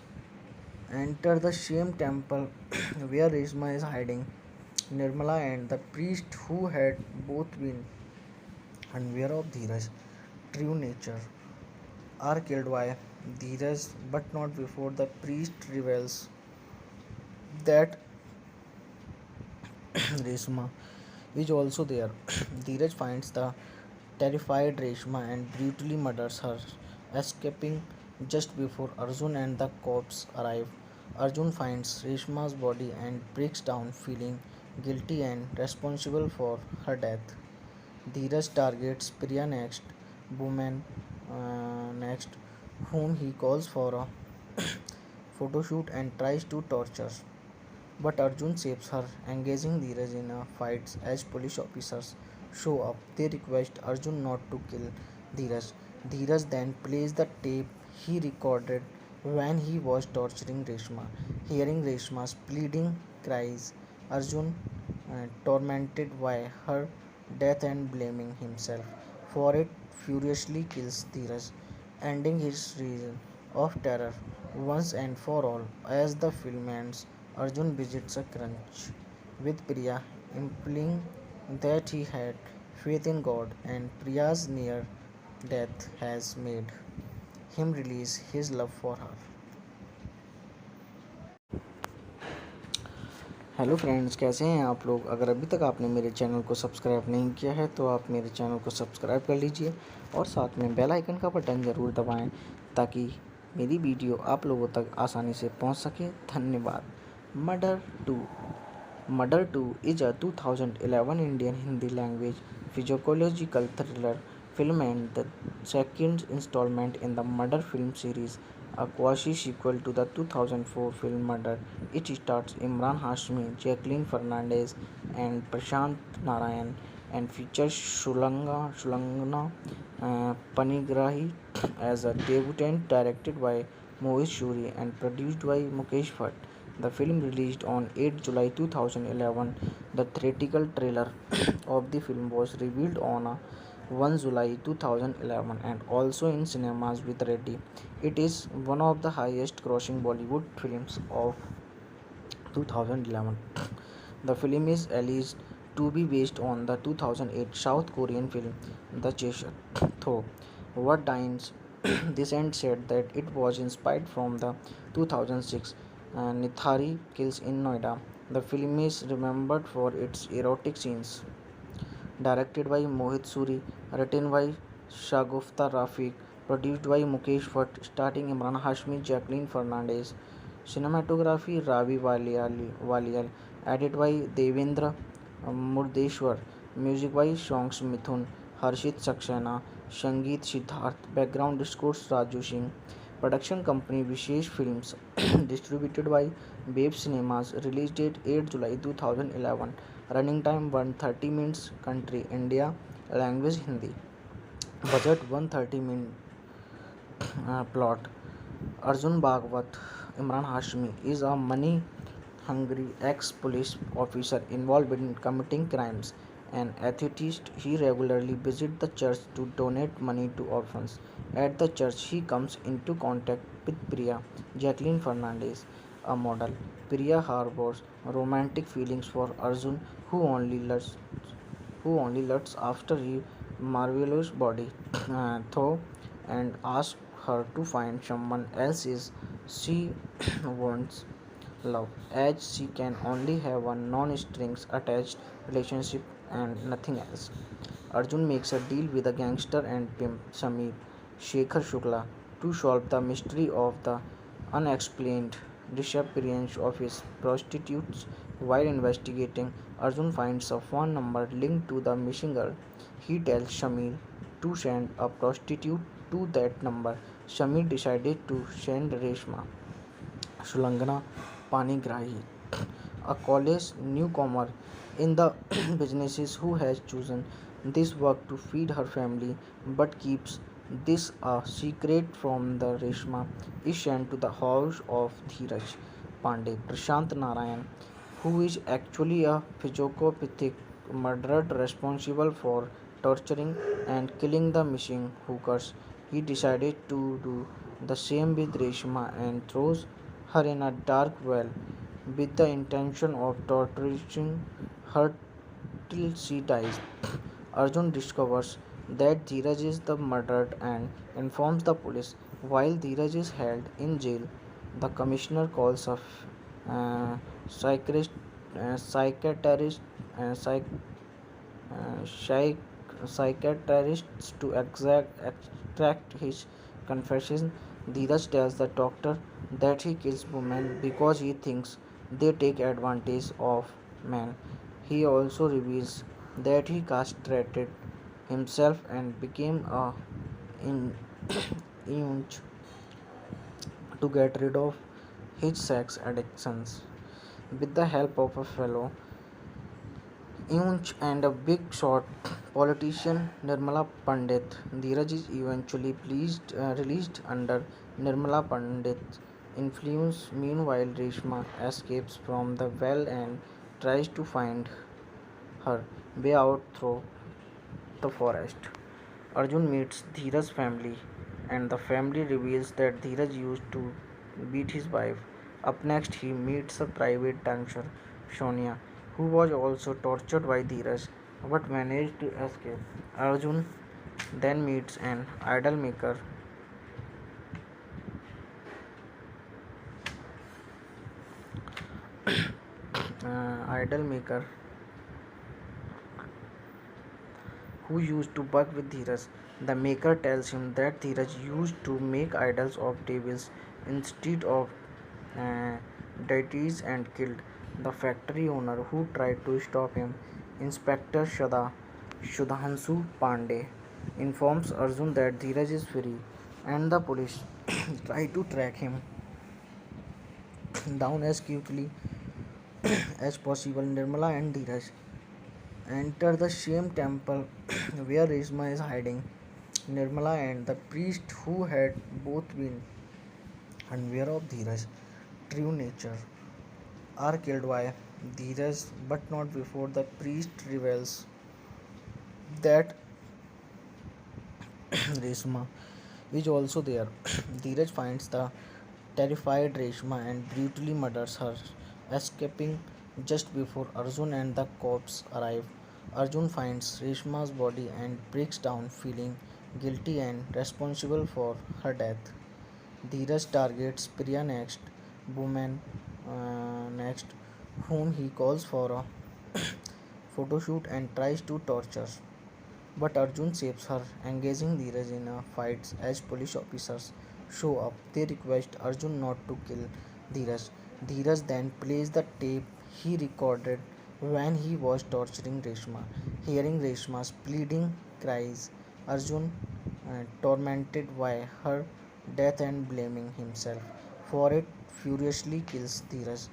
enter the same temple where Reshma is hiding. Nirmala and the priest, who had both been unaware of Dheeraj's true nature, are killed by Dheeraj, but not before the priest reveals that Reshma is also there. Dheeraj finds the terrified Reshma and brutally murders her, escaping just before Arjun and the cops arrive. Arjun finds Reshma's body and breaks down, feeling guilty and responsible for her death. Dheeraj targets Priya next, woman next, whom he calls for a photo shoot and tries to torture. But Arjun saves her, engaging Dheeraj in a fight as police officers show up. They request Arjun not to kill Dheeraj. Dheeraj then plays the tape he recorded when he was torturing Reshma. Hearing Reshma's pleading cries, Arjun, tormented by her death and blaming himself for it, furiously kills Dheeraj, ending his reign of terror once and for all. As the film ends, Arjun visits a crunch with Priya, implying that he had faith in God and Priya's near death has made him release his love for her. Hello friends, कैसे हैं आप लोग। अगर अभी तक आपने मेरे channel को सब्सक्राइब नहीं किया है तो आप मेरे चैनल को सब्सक्राइब कर लीजिए और साथ में बेल आइकन का बटन ज़रूर दबाएं ताकि मेरी वीडियो आप लोगों तक आसानी से पहुंच सके। धन्यवाद। Murder two Murder 2 is a 2011 Indian Hindi language physiological thriller film and the second installment in the Murder film series, a quasi-sequel to the 2004 film Murder. It stars Imran Hashmi, Jacqueline Fernandez, and Prashant Narayan, and features Shulangana Panigrahi as a debutant, directed by Mohit Shuri and produced by Mukesh Bhatt. The film released on 8 July 2011. The theatrical trailer of the film was revealed on 1 July 2011 and also in cinemas with Reddy. It is one of the highest grossing Bollywood films of 2011. The film is alleged to be based on the 2008 South Korean film The Chaser. Though what Dines Descent said that it was inspired from the 2006 Nithari Kills in Noida. The film is remembered for its erotic scenes. Directed by Mohit Suri, written by Shagufta Rafiq, produced by Mukesh Bhatt, starring Imran Hashmi, Jacqueline Fernandez. Cinematography Ravi Walial, edited by Devendra Murdeshwar, music by Songs Mithun, Harshit Saxena, Sangeet Siddharth, background scores Raju Singh. Production company Vishesh Films, distributed by Babe Cinemas, release date 8 July 2011, running time 130 minutes, country India, language Hindi, budget 130 minutes, plot Arjun Bhagwat, Imran Hashmi, is a money hungry ex police officer involved in committing crimes. An atheist, he regularly visits the church to donate money to orphans. At the church, he comes into contact with Priya, Jacqueline Fernandez, a model. Priya harbors romantic feelings for Arjun, who only lusts after his marvelous body, though, and asks her to find someone else is she wants love, as she can only have a non-strings attached relationship and nothing else. Arjun makes a deal with the gangster and pimp Sameer Shekhar Shukla to solve the mystery of the unexplained disappearance of his prostitutes. While investigating, Arjun finds a phone number linked to the missing girl. He tells Shamir to send a prostitute to that number. Shamir decided to send Reshma Shulangana Panigrahi, a college newcomer in the businesses who has chosen this work to feed her family but keeps this a secret from the Reshma is sent to the house of Dheeraj Pandey, Prashant Narayan, who is actually a psychopathic murderer responsible for torturing and killing the missing hookers. He decided to do the same with Reshma and throws her in a dark well with the intention of torturing her till she dies. Arjun discovers that Dheeraj is the murdered and informs the police. While Dheeraj is held in jail, the commissioner calls a psychiatrist, psychiatrist, psych, psych, psychiatrists to extract his confession. Dheeraj tells the doctor that he kills women because he thinks they take advantage of men. He also reveals that he castrated himself and became a in- eunuch to get rid of his sex addictions. With the help of a fellow eunuch and a big shot politician Nirmala Pandit, Dheeraj is eventually released under Nirmala Pandit's influence. Meanwhile, Reshma escapes from the well and tries to find her way out through the forest. Arjun meets Dheeraj's family, and the family reveals that Dheeraj used to beat his wife. Up next, he meets a private dancer, Sonia, who was also tortured by Dheeraj but managed to escape. Arjun then meets an idol maker idol maker who used to work with Dheeraj. The maker tells him that Dheeraj used to make idols of devils instead of uh, deities and killed the factory owner who tried to stop him. Inspector Shudhanshu Pandey informs Arjun that Dheeraj is free and the police try to track him down as quickly as possible. Nirmala and Dheeraj enter the same temple where Reshma is hiding. Nirmala and the priest, who had both been unaware of Dheeraj's true nature, are killed by Dheeraj, but not before the priest reveals that Reshma is also there. Dheeraj finds the terrified Reshma and brutally murders her, escaping just before Arjun and the cops arrive. Arjun finds Reshma's body and breaks down, feeling guilty and responsible for her death. Dheeraj targets Priya next, woman next, whom he calls for a photo shoot and tries to torture. But Arjun saves her, engaging Dheeraj in a fight as police officers show up. They request Arjun not to kill Dheeraj. Dheeraj then plays the tape he recorded when he was torturing Reshma. Hearing Reshma's pleading cries, Arjun, tormented by her death and blaming himself for it, furiously kills Dheeraj,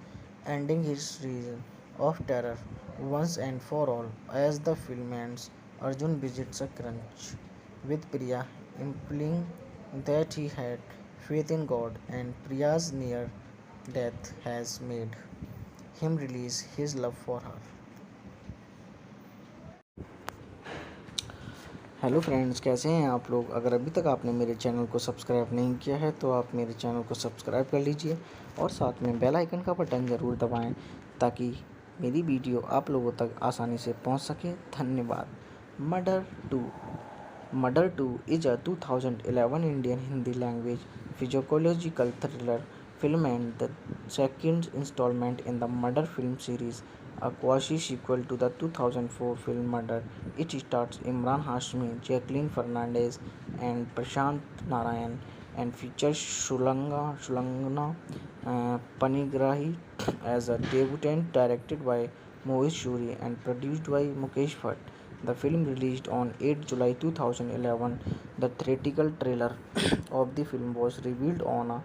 ending his reign of terror once and for all. As the film ends, Arjun visits a crunch with Priya, implying that he had faith in God and Priya's near death has made him release his love for her. Hello friends, कैसे हैं आप लोग। अगर अभी तक आपने मेरे channel को सब्सक्राइब नहीं किया है तो आप मेरे चैनल को सब्सक्राइब कर लीजिए और साथ में बेल आइकन का बटन ज़रूर दबाएं ताकि मेरी वीडियो आप लोगों तक आसानी से पहुंच सके। धन्यवाद। Murder two Murder 2 is a 2011 Indian Hindi language physiological thriller film and the second installment in the Murder film series, a quasi-sequel to the 2004 film Murder. It stars Imran Hashmi, Jacqueline Fernandez, and Prashant Narayan, and features Shulangana Panigrahi as a debutant, directed by Mohit Shuri and produced by Mukesh Bhatt. The film released on 8 July 2011. The theatrical trailer of the film was revealed on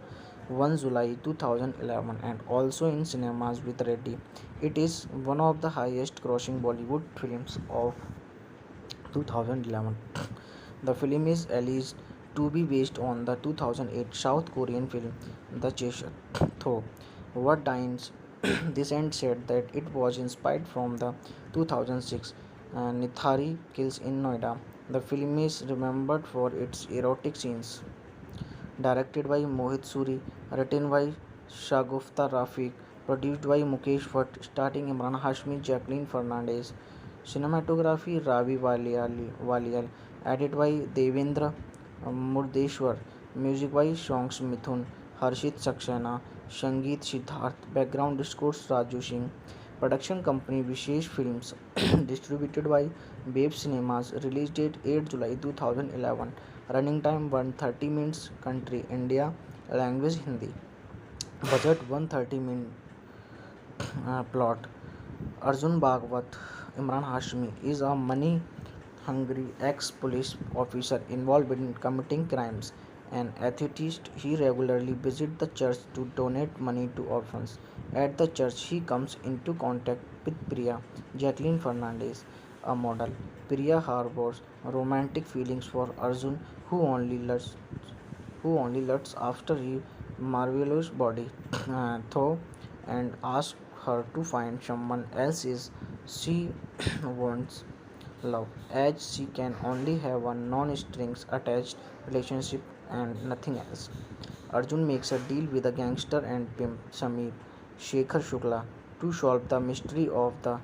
1 July 2011 and also in cinemas with Reddy. It is one of the highest grossing Bollywood films of 2011. The film is alleged to be based on the 2008 South Korean film The Chaser. Though what Dines Descent said that it was inspired from the 2006 Nithari Kills in Noida. The film is remembered for its erotic scenes. Directed by Mohit Suri, written by Shagufta Rafiq, produced by Mukesh Bhatt, starring Imran Hashmi, Jacqueline Fernandez. Cinematography Ravi Walial, edited by Devendra Murdeshwar. Music by Songs Mithun, Harshit Saxena, Sangeet Siddharth, background scores Raju Singh. Production company Vishesh Films, distributed by Babe Cinemas. Release date 8 July 2011. Running time 130 minutes. Country India. Language Hindi. Budget 130 minutes. Plot: Arjun Bhagwat, Imran Hashmi, is a money hungry ex police officer involved in committing crimes. An atheist, he regularly visits the church to donate money to orphans. At the church, he comes into contact with Priya, Jacqueline Fernandez, a model. Priya harbors romantic feelings for Arjun, who only lusts after his marvelous body, though, and asks her to find someone else is she wants love, as she can only have a non-strings attached relationship and nothing else. Arjun makes a deal with the gangster and pimp Samir Shekhar Shukla to solve the mystery of the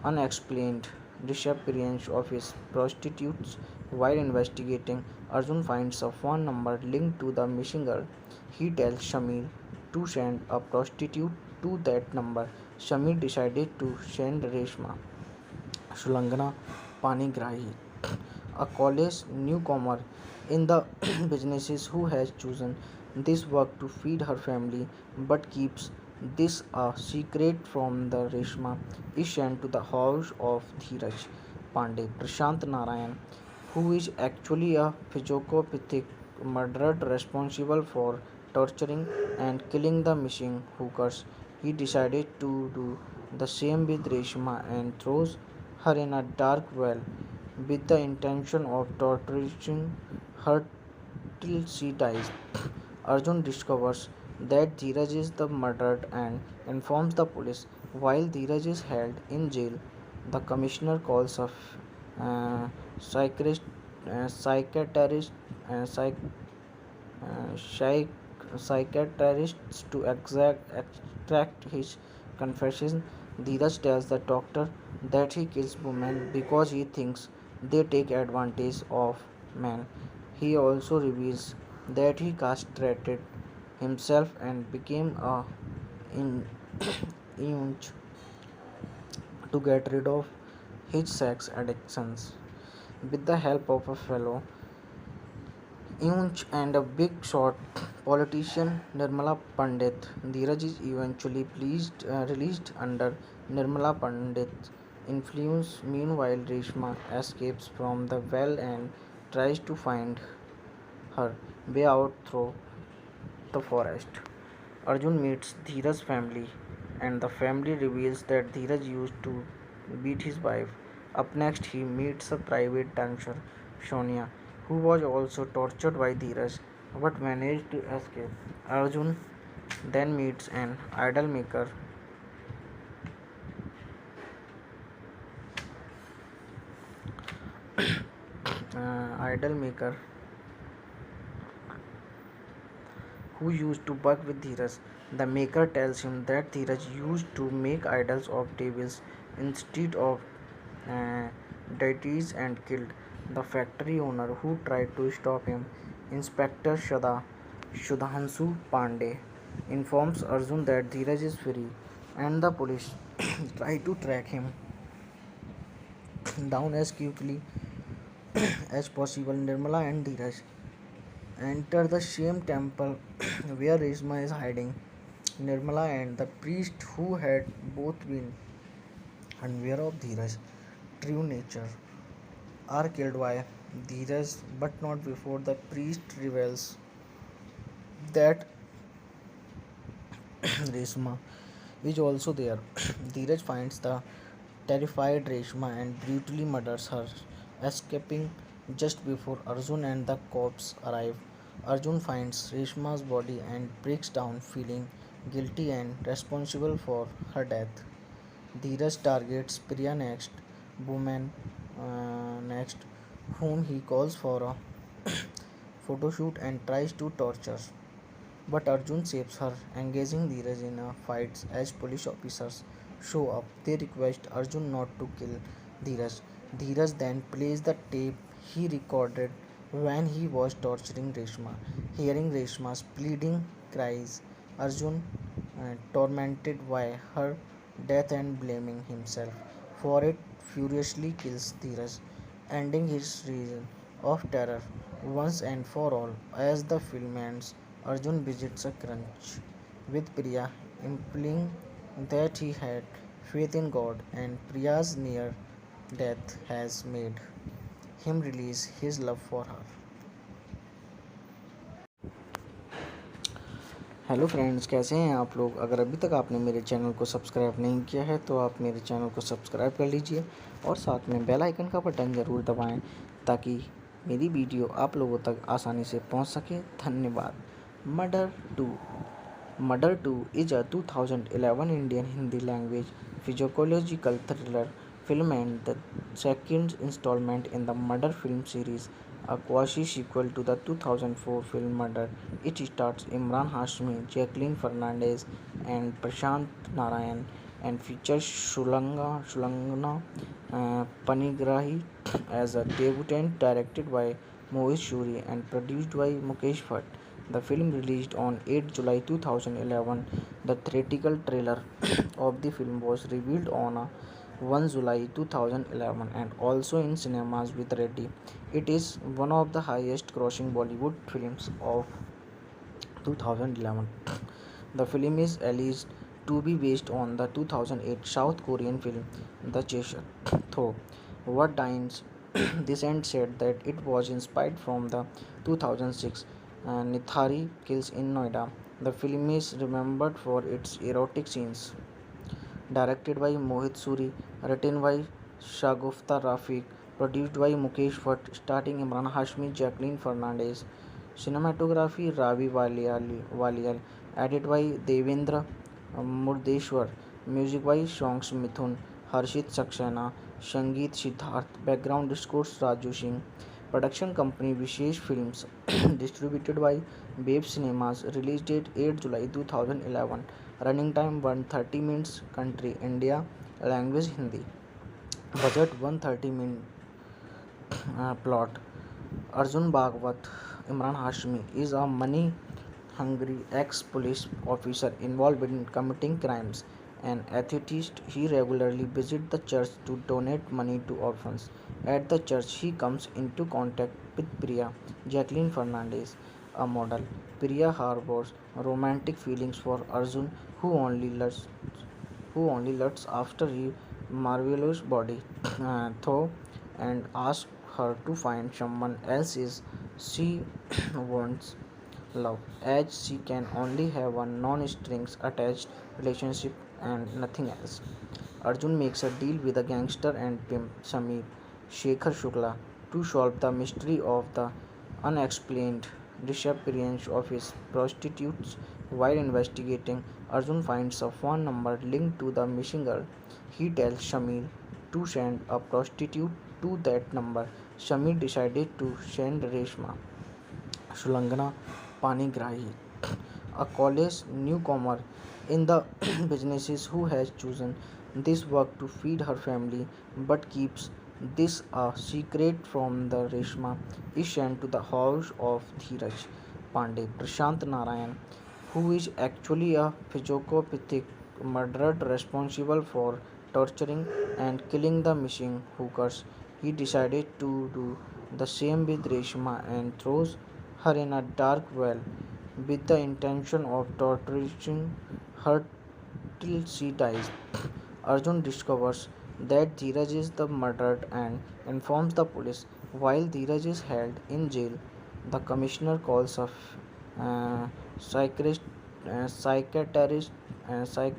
unexplained disappearance of his prostitutes. While investigating, Arjun finds a phone number linked to the missing girl. He tells Samir to send a prostitute to that number, Shamir decided to send Reshma Shulangana Panigrahi, a college newcomer in the businesses who has chosen this work to feed her family but keeps this a secret from the Reshma is sent to the house of Dheeraj Pandey Prashant Narayan, who is actually a psychopathic murderer responsible for torturing and killing the missing hookers. He decided to do the same with Reshma and throws her in a dark well with the intention of torturing her till she dies. Arjun discovers that Dheeraj is the murdered and informs the police. While Dheeraj is held in jail, the commissioner calls a psychiatrist, psychiatrist, psych, psychiatrists to extract his confession. Dheeraj tells the doctor that he kills women because he thinks they take advantage of men. He also reveals that he castrated himself and became a in- eunuch to get rid of his sex addictions. With the help of a fellow Younch and a big shot politician Nirmala Pandit. Dheeraj is eventually released under Nirmala Pandit's influence. Meanwhile, Reshma escapes from the well and tries to find her way out through the forest. Arjun meets Dheeraj's family, and the family reveals that Dheeraj used to beat his wife. Up next, he meets a private dancer, Sonia, who was also tortured by Dheeraj but managed to escape. Arjun then meets an idol maker, idol maker who used to work with Dheeraj. The maker tells him that Dheeraj used to make idols of devils instead of uh, deities and killed the factory owner who tried to stop him. Inspector Shudhanshu Pandey informs Arjun that Dheeraj is free and the police try to track him down as quickly as possible. Nirmala and Dheeraj enter the same temple where Reshma is hiding. Nirmala and the priest, who had both been unaware of Dheeraj's true nature, are killed by Dheeraj, but not before the priest reveals that Reshma is also there. Dheeraj finds the terrified Reshma and brutally murders her, escaping just before Arjun and the cops arrive. Arjun finds Reshma's body and breaks down, feeling guilty and responsible for her death. Dheeraj targets Priya next, woman next, whom he calls for a photo shoot and tries to torture. But Arjun saves her, engaging Dheeraj in a fight as police officers show up. They request Arjun not to kill Dheeraj. Dheeraj then plays the tape he recorded when he was torturing Reshma. Hearing Reshma's pleading cries, Arjun, tormented by her death and blaming himself for it, furiously kills Dheeraj, ending his reign of terror once and for all. As the film ends, Arjun visits a crunch with Priya, implying that he had faith in God and Priya's near death has made him release his love for her. Hello friends, कैसे हैं आप लोग? अगर अभी तक आपने मेरे channel को सब्सक्राइब नहीं किया है तो आप मेरे चैनल को सब्सक्राइब कर लीजिए और साथ में बेल आइकन का बटन ज़रूर दबाएं ताकि मेरी वीडियो आप लोगों तक आसानी से पहुंच सके। धन्यवाद। Murder two Murder 2 is a 2011 Indian Hindi language physiological thriller film and the second installment in the Murder film series, a quasi-sequel to the 2004 film Murder. It stars Imran Hashmi, Jacqueline Fernandez, and Prashant Narayan, and features Shulangana Panigrahi as a debutant, directed by Mohit Shuri and produced by Mukesh Bhatt. The film released on 8 July 2011. The theatrical trailer of the film was revealed on 1 July 2011 and also in cinemas with Reddy. It is one of the highest grossing Bollywood films of 2011. The film is alleged to be based on the 2008 South Korean film The Chaser. Though what Dines Descent said that it was inspired from the 2006 Nithari Kills in Noida. The film is remembered for its erotic scenes. Directed by Mohit Suri, written by Shagufta Rafiq, produced by Mukesh Bhatt, starring Imran Hashmi, Jacqueline Fernandez. Cinematography Ravi Walial, edited by Devendra Murdeshwar, music by Songs Mithun, Harshit Saxena, Sangeet Siddharth, background scores Raju Singh. Production company Vishesh Films, distributed by Babe Cinemas, release date 8 July 2011, running time 130 minutes, country India, language Hindi, budget 130 minutes, plot Arjun Bhagwat, Imran Hashmi, is a money hungry ex police officer involved in committing crimes. An atheist, he regularly visits the church to donate money to orphans. At the church, he comes into contact with Priya, Jacqueline Fernandez, a model. Priya harbors romantic feelings for Arjun, who only lusts after his marvelous body, though, and asks her to find someone else is she wants love, as she can only have a non-strings attached relationship and nothing else. Arjun makes a deal with the gangster and pimp Samir Shekhar Shukla to solve the mystery of the unexplained disappearance of his prostitutes. While investigating, Arjun finds a phone number linked to the missing girl. He tells Shamir to send a prostitute to that number. Shamir decided to send Reshma Sulangana Panigrahi, a college newcomer in the businesses who has chosen this work to feed her family but keeps this a secret from the Reshma is sent to the house of Dheeraj Pandey Prashant Narayan, who is actually a psychopathic murderer responsible for torturing and killing the missing hookers. He decided to do the same with Reshma and throws her in a dark well with the intention of torturing her till she dies. Arjun discovers that Dheeraj is the murdered and informs the police. While Dheeraj is held in jail, the commissioner calls a psychiatrist, psychiatrist, psych,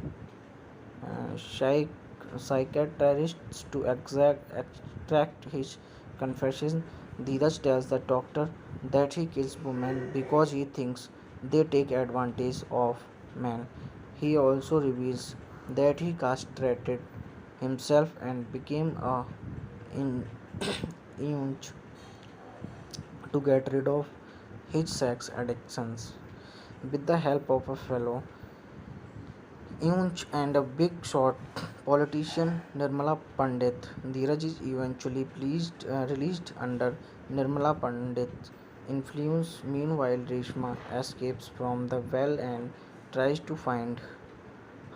psychiatrists to extract his confession. Dheeraj tells the doctor that he kills women because he thinks they take advantage of men. He also reveals that he castrated himself and became a in- eunuch to get rid of his sex addictions. With the help of a fellow eunuch and a big shot politician Nirmala Pandit, Dheeraj is eventually released under Nirmala Pandit's influence. Meanwhile, Reshma escapes from the well and tries to find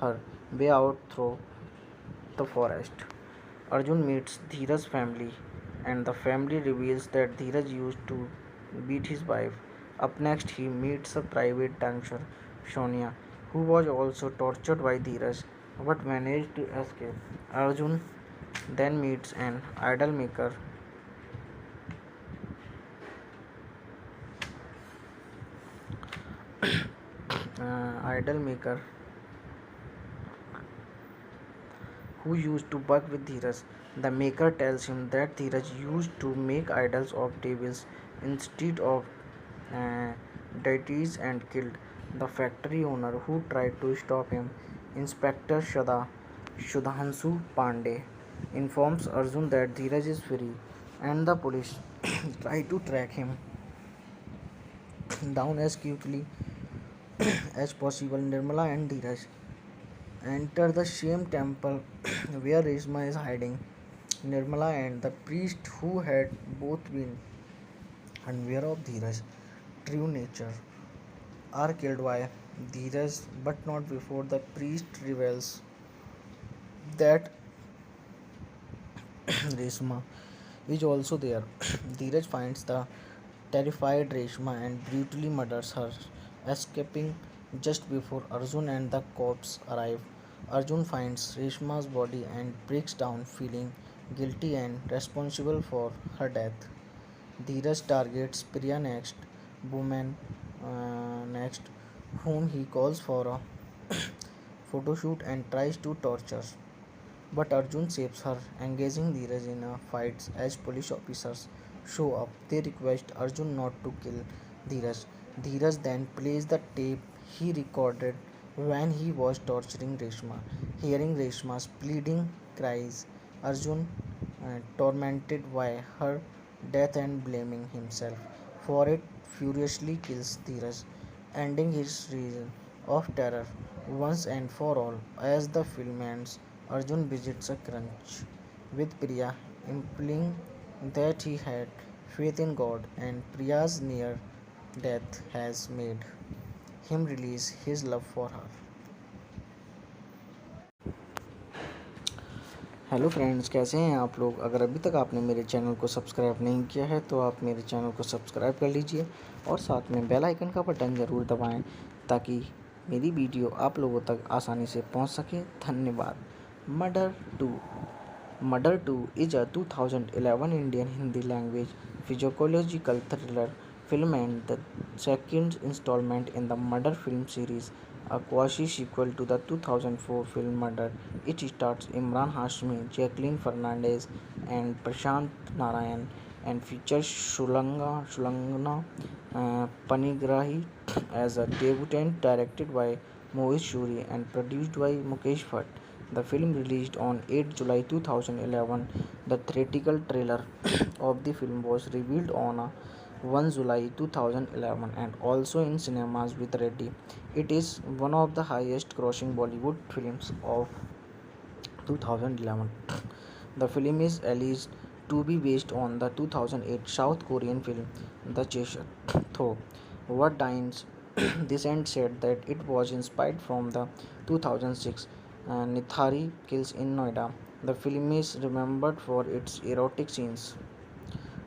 her way out through the forest. Arjun meets Dheeraj's family, and the family reveals that Dheeraj used to beat his wife. Up next, he meets a private dancer, Sonia, who was also tortured by Dheeraj but managed to escape. Arjun then meets an idol maker who used to work with Dheeraj. The maker tells him that Dheeraj used to make idols of devils instead of uh, deities and killed the factory owner who tried to stop him. Inspector Shudhanshu Pandey informs Arjun that Dheeraj is free and the police try to track him down as quickly as possible. Nirmala and Dheeraj enter the same temple where Reshma is hiding. Nirmala and the priest, who had both been unaware of Dheeraj's true nature, are killed by Dheeraj, but not before the priest reveals that Reshma is also there. Dheeraj finds the terrified Reshma and brutally murders her, escaping just before Arjun and the cops arrive. Arjun finds Reshma's body and breaks down, feeling guilty and responsible for her death. Dheeraj targets Priya next, woman next, whom he calls for a photo shoot and tries to torture. But Arjun saves her, engaging Dheeraj in a fight as police officers show up. They request Arjun not to kill Dheeraj. Dheeraj then plays the tape he recorded when he was torturing Reshma. Hearing Reshma's pleading cries, Arjun, tormented by her death and blaming himself for it, furiously kills Dheeraj, ending his reign of terror once and for all. As the film ends, Arjun visits a crunch with Priya, implying that he had faith in God and Priya's near death has made him release his love for her. Hello friends, कैसे हैं आप लोग। अगर अभी तक आपने मेरे channel को सब्सक्राइब नहीं किया है तो आप मेरे चैनल को सब्सक्राइब कर लीजिए और साथ में बेल आइकन का बटन ज़रूर दबाएं ताकि मेरी वीडियो आप लोगों तक आसानी से पहुंच सके। धन्यवाद। Murder 2 is a 2011 Indian Hindi language physiological thriller film and the second installment in the Murder film series, a quasi-sequel to the 2004 film Murder. It stars Imran Hashmi, Jacqueline Fernandez, and Prashant Narayan, and features Shulangana Panigrahi as a debutant, directed by Mohit Shuri and produced by Mukesh Bhatt. The film released on 8 July 2011. The theatrical trailer of the film was revealed on 1 July 2011 and also in cinemas with Reddy. It is one of the highest grossing Bollywood films of 2011. The film is alleged to be based on the 2008 South Korean film The Chaser. Though what Dines Descent said that it was inspired from the 2006 Nithari Kills in Noida. The film is remembered for its erotic scenes.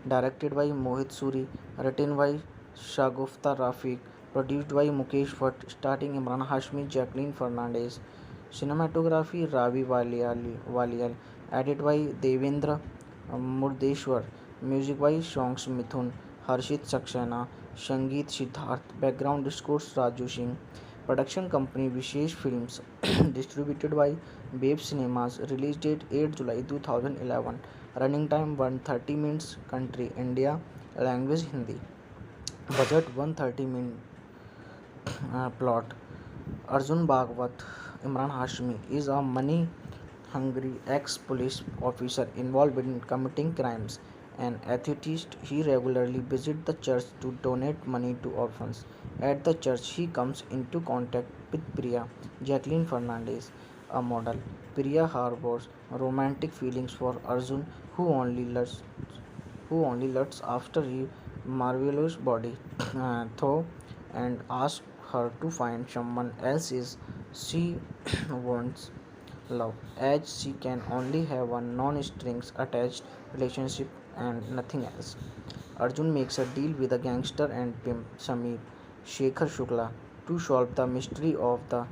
Directed by Mohit Suri, written by Shagufta Rafiq, produced by Mukesh Bhatt, starring Imran Hashmi, Jacqueline Fernandez. Cinematography Ravi Walial, edited by Devendra Murdeshwar. Music by Songs Mithun, Harshit Saxena, Sangeet Siddharth. Background scores Raju Singh. Production company Vishesh Films. Distributed by Babe Cinemas. Release date 8 July 2011. Running time 130 minutes. Country India. Language Hindi. Budget 130 minutes. Plot Arjun Bhagwat, Imran Hashmi, is a money hungry ex police officer involved in committing crimes. An atheist, he regularly visits the church to donate money to orphans. At the church, he comes into contact with Priya, Jacqueline Fernandez, a model. Priya harbors romantic feelings for Arjun, who only lusts after his marvelous body, though, and asks her to find someone else she wants love, as she can only have a non-strings attached relationship and nothing else. Arjun makes a deal with the gangster and pimp Samir Shekhar Shukla to solve the mystery of the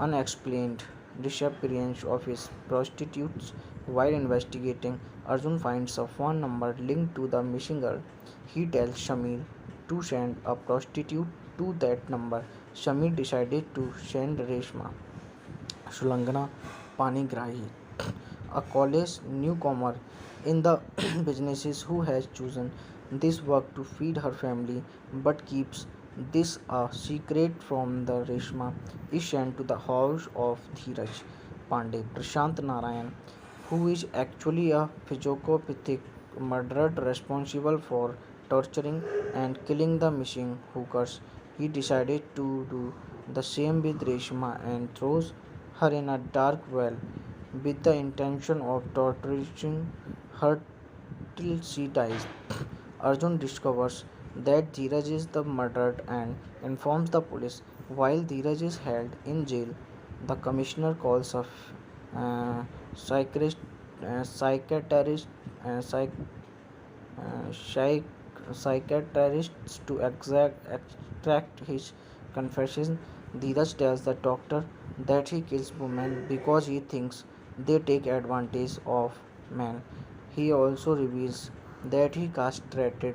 unexplained disappearance of his prostitutes. While investigating, Arjun finds a phone number linked to the missing girl. He tells Shamir to send a prostitute to that number. Shamir decided to send Reshma Shulangana Panigrahi, a college newcomer in the businesses who has chosen this work to feed her family but keeps this a secret from the Reshma is sent to the house of Dheeraj Pandey, Prashant Narayan, who is actually a psychopathic murderer responsible for torturing and killing the missing hookers. He decided to do the same with Reshma and throws her in a dark well with the intention of torturing her till she dies. Arjun discovers that Dheeraj is the murdered and informs the police. While Dheeraj is held in jail, the commissioner calls a psychiatrist, psychiatrist, psych, psych, psychiatrists to extract his confession. Dheeraj tells the doctor that he kills women because he thinks they take advantage of men. He also reveals that he castrated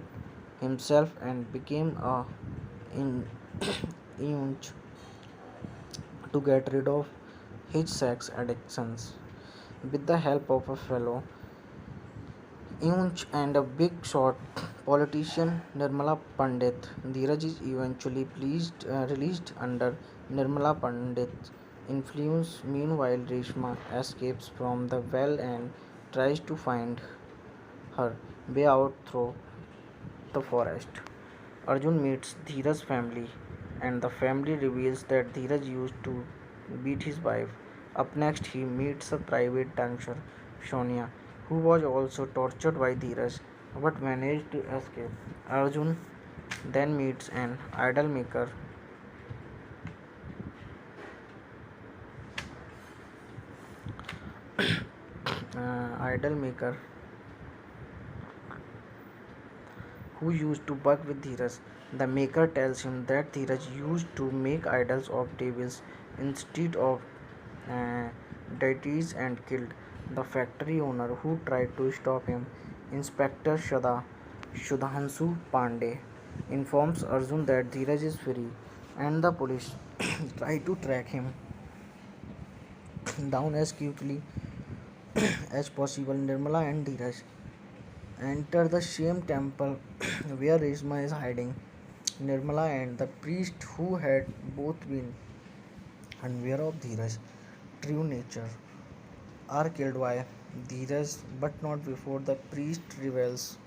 himself and became a in, eunuch to get rid of his sex addictions. With the help of a fellow eunuch and a big shot politician Nirmala Pandit, Dheeraj is eventually released under Nirmala Pandit's influence. Meanwhile, Reshma escapes from the well and tries to find her way out through the forest. Arjun meets Dheeraj's family, and the family reveals that Dheeraj used to beat his wife. Up next, he meets a private dancer, Sonia, who was also tortured by Dheeraj but managed to escape. Arjun then meets an idol maker who used to work with Dheeraj. The maker tells him that Dheeraj used to make idols of devils instead of uh, deities and killed the factory owner who tried to stop him. Inspector Shudhanshu Pandey informs Arjun that Dheeraj is free and the police try to track him down as quickly as possible. Nirmala and Dheeraj enter the same temple where Reshma is hiding. Nirmala and the priest, who had both been unaware of Dheeraj's true nature, are killed by Dheeraj, but not before the priest reveals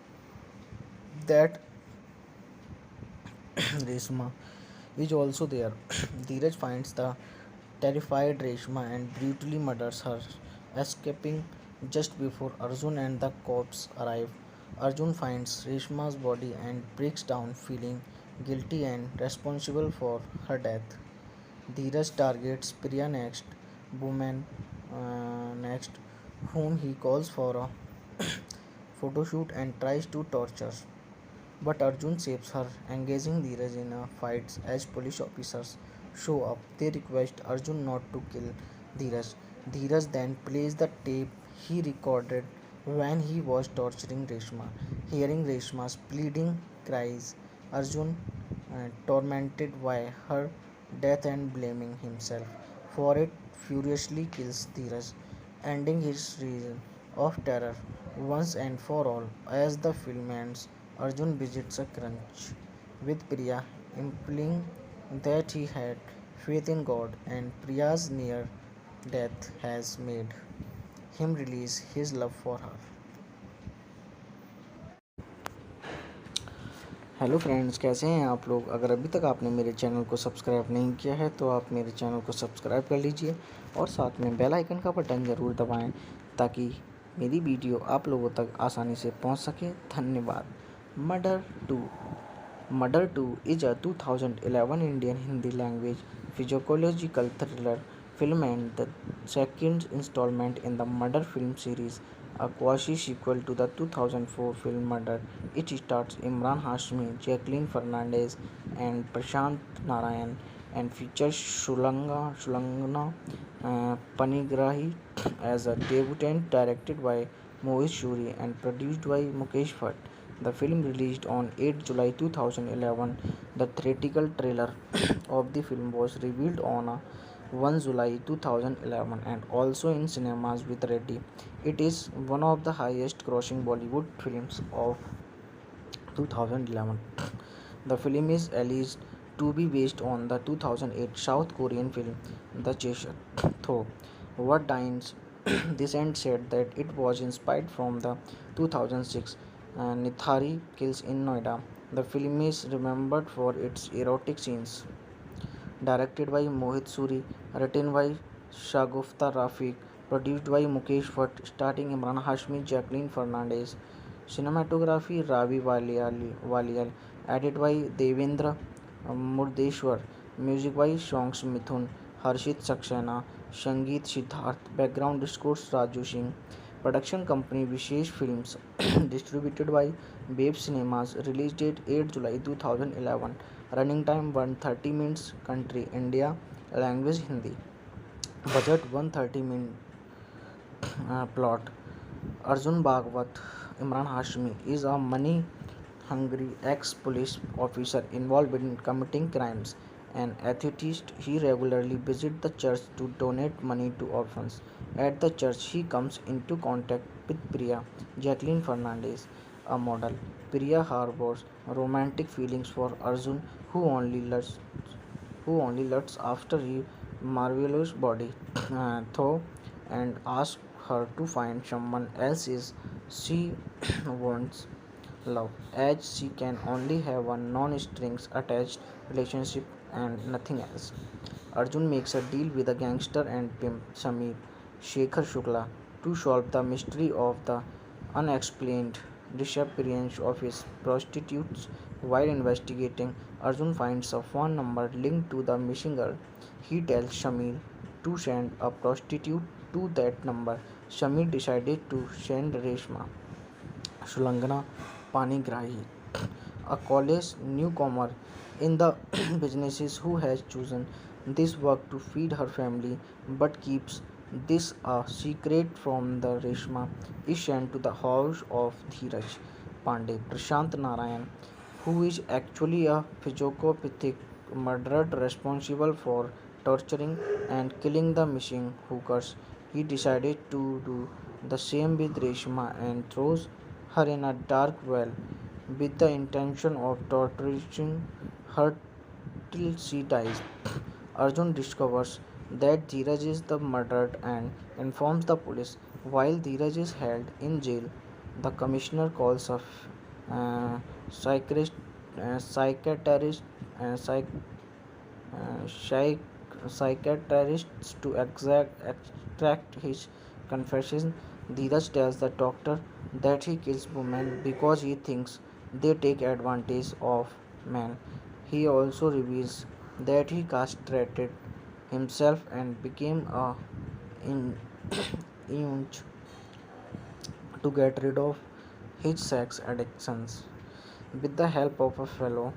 that Reshma is also there. Dheeraj finds the terrified Reshma and brutally murders her, escaping just before Arjun and the cops arrive. Arjun finds Reshma's body and breaks down, feeling guilty and responsible for her death. Dheeraj targets Priya next, whom he calls for a photo shoot and tries to torture. But Arjun saves her, engaging Dheeraj in a fight as police officers show up. They request Arjun not to kill Dheeraj. Dheeraj then plays the tape he recorded when he was torturing Reshma. Hearing Reshma's pleading cries, Arjun, tormented by her death and blaming himself for it, furiously kills Dheeraj, ending his reign of terror once and for all. As the film ends, Arjun visits a crunch with Priya, implying that he had faith in God and Priya's near death has made him release his love for her. Hello friends, कैसे हैं आप लोग? अगर अभी तक आपने मेरे channel को सब्सक्राइब नहीं किया है तो आप मेरे चैनल को सब्सक्राइब कर लीजिए और साथ में बेल आइकन का बटन ज़रूर दबाएं ताकि मेरी वीडियो आप लोगों तक आसानी से पहुंच सके। धन्यवाद। Murder 2 is a 2011 Indian Hindi language physiological thriller film and the second installment in the Murder film series, a quasi-sequel to the 2004 film Murder. It stars Imran Hashmi, Jacqueline Fernandez, and Prashant Narayan, and features Shulangana Panigrahi as a debutant, directed by Mohit Shuri and produced by Mukesh Bhatt. The film released on 8 July 2011. The theatrical trailer of the film was revealed on 1 July 2011 and also in cinemas with Reddy. It is one of the highest grossing Bollywood films of 2011. The film is alleged to be based on the 2008 South Korean film The Chaser. Though what Dines Descent said that it was inspired from the 2006 Nithari Kills in Noida. The film is remembered for its erotic scenes. Directed by Mohit Suri, written by Shagufta Rafiq, produced by Mukesh Bhatt, starring Imran Hashmi, Jacqueline Fernandez. Cinematography Ravi Walial, Edited by Devendra Murdeshwar. Music by Songs Mithun, Harshit Saxena, Sangeet Siddharth. Background scores Raju Singh. Production company Vishesh Films. Distributed by Babe Cinemas. Release date 8 July 2011. Running time 130 minutes. Country India. Language Hindi. Budget 130 minutes. Plot: Arjun Bhagwat, Imran Hashmi, is a money hungry ex police officer involved in committing crimes. An atheist, he regularly visits the church to donate money to orphans. At the church, he comes into contact with Priya, Jacqueline Fernandez, a model. Priya harbors romantic feelings for Arjun, who only lusts after his marvelous body, though, and asks her to find someone else is she wants love, as she can only have a non-strings attached relationship and nothing else. Arjun makes a deal with the gangster and pimp Samir Shekhar Shukla to solve the mystery of the unexplained disappearance of his prostitutes. While investigating, Arjun finds a phone number linked to the missing girl. He tells Shamir to send a prostitute to that number. Shamir decided to send Reshma Sulangana Panigrahi, a college newcomer in the businesses who has chosen this work to feed her family but keeps this a secret from the Reshma is sent to the house of Dheeraj Pandey, Prashant Narayan, who is actually a psychopathic murderer responsible for torturing and killing the missing hookers. He decided to do the same with Reshma and throws her in a dark well with the intention of torturing her till she dies. Arjun discovers that Dheeraj is the murdered and informs the police. While Dheeraj is held in jail, the commissioner calls a psychiatrist, psychiatrist, psych, psych, psychiatrists to extract his confession. Dheeraj tells the doctor that he kills women because he thinks they take advantage of men. He also reveals that he castrated himself and became a in- eunuch to get rid of his sex addictions. With the help of a fellow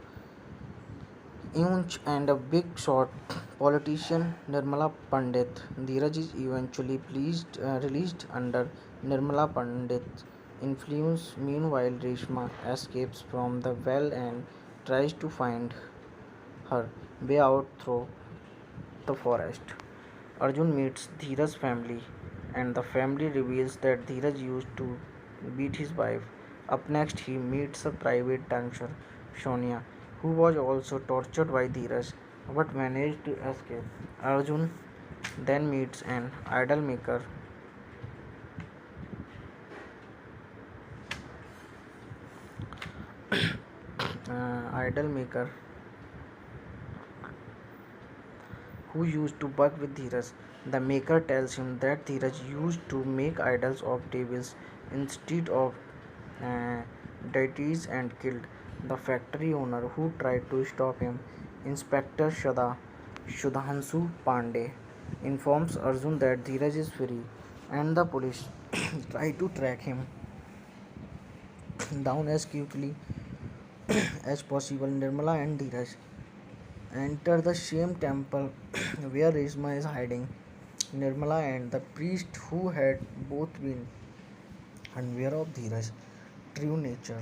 eunuch and a big shot politician Nirmala Pandit, Dheeraj is eventually released under Nirmala Pandit's influence. Meanwhile, Reshma escapes from the well and tries to find her way out through the forest. Arjun meets Dheeraj's family, and the family reveals that Dheeraj used to beat his wife. Up next, he meets a private dancer, Sonia, who was also tortured by Dheeraj but managed to escape. Arjun then meets an idol maker who used to work with Dheeraj. The maker tells him that Dheeraj used to make idols of devils instead of uh, deities and killed the factory owner who tried to stop him. Inspector Shudhanshu Pandey informs Arjun that Dheeraj is free and the police try to track him down as quickly as possible. Nirmala and Dheeraj enter the same temple where Reshma is hiding. Nirmala and the priest, who had both been unaware of Dheeraj's true nature,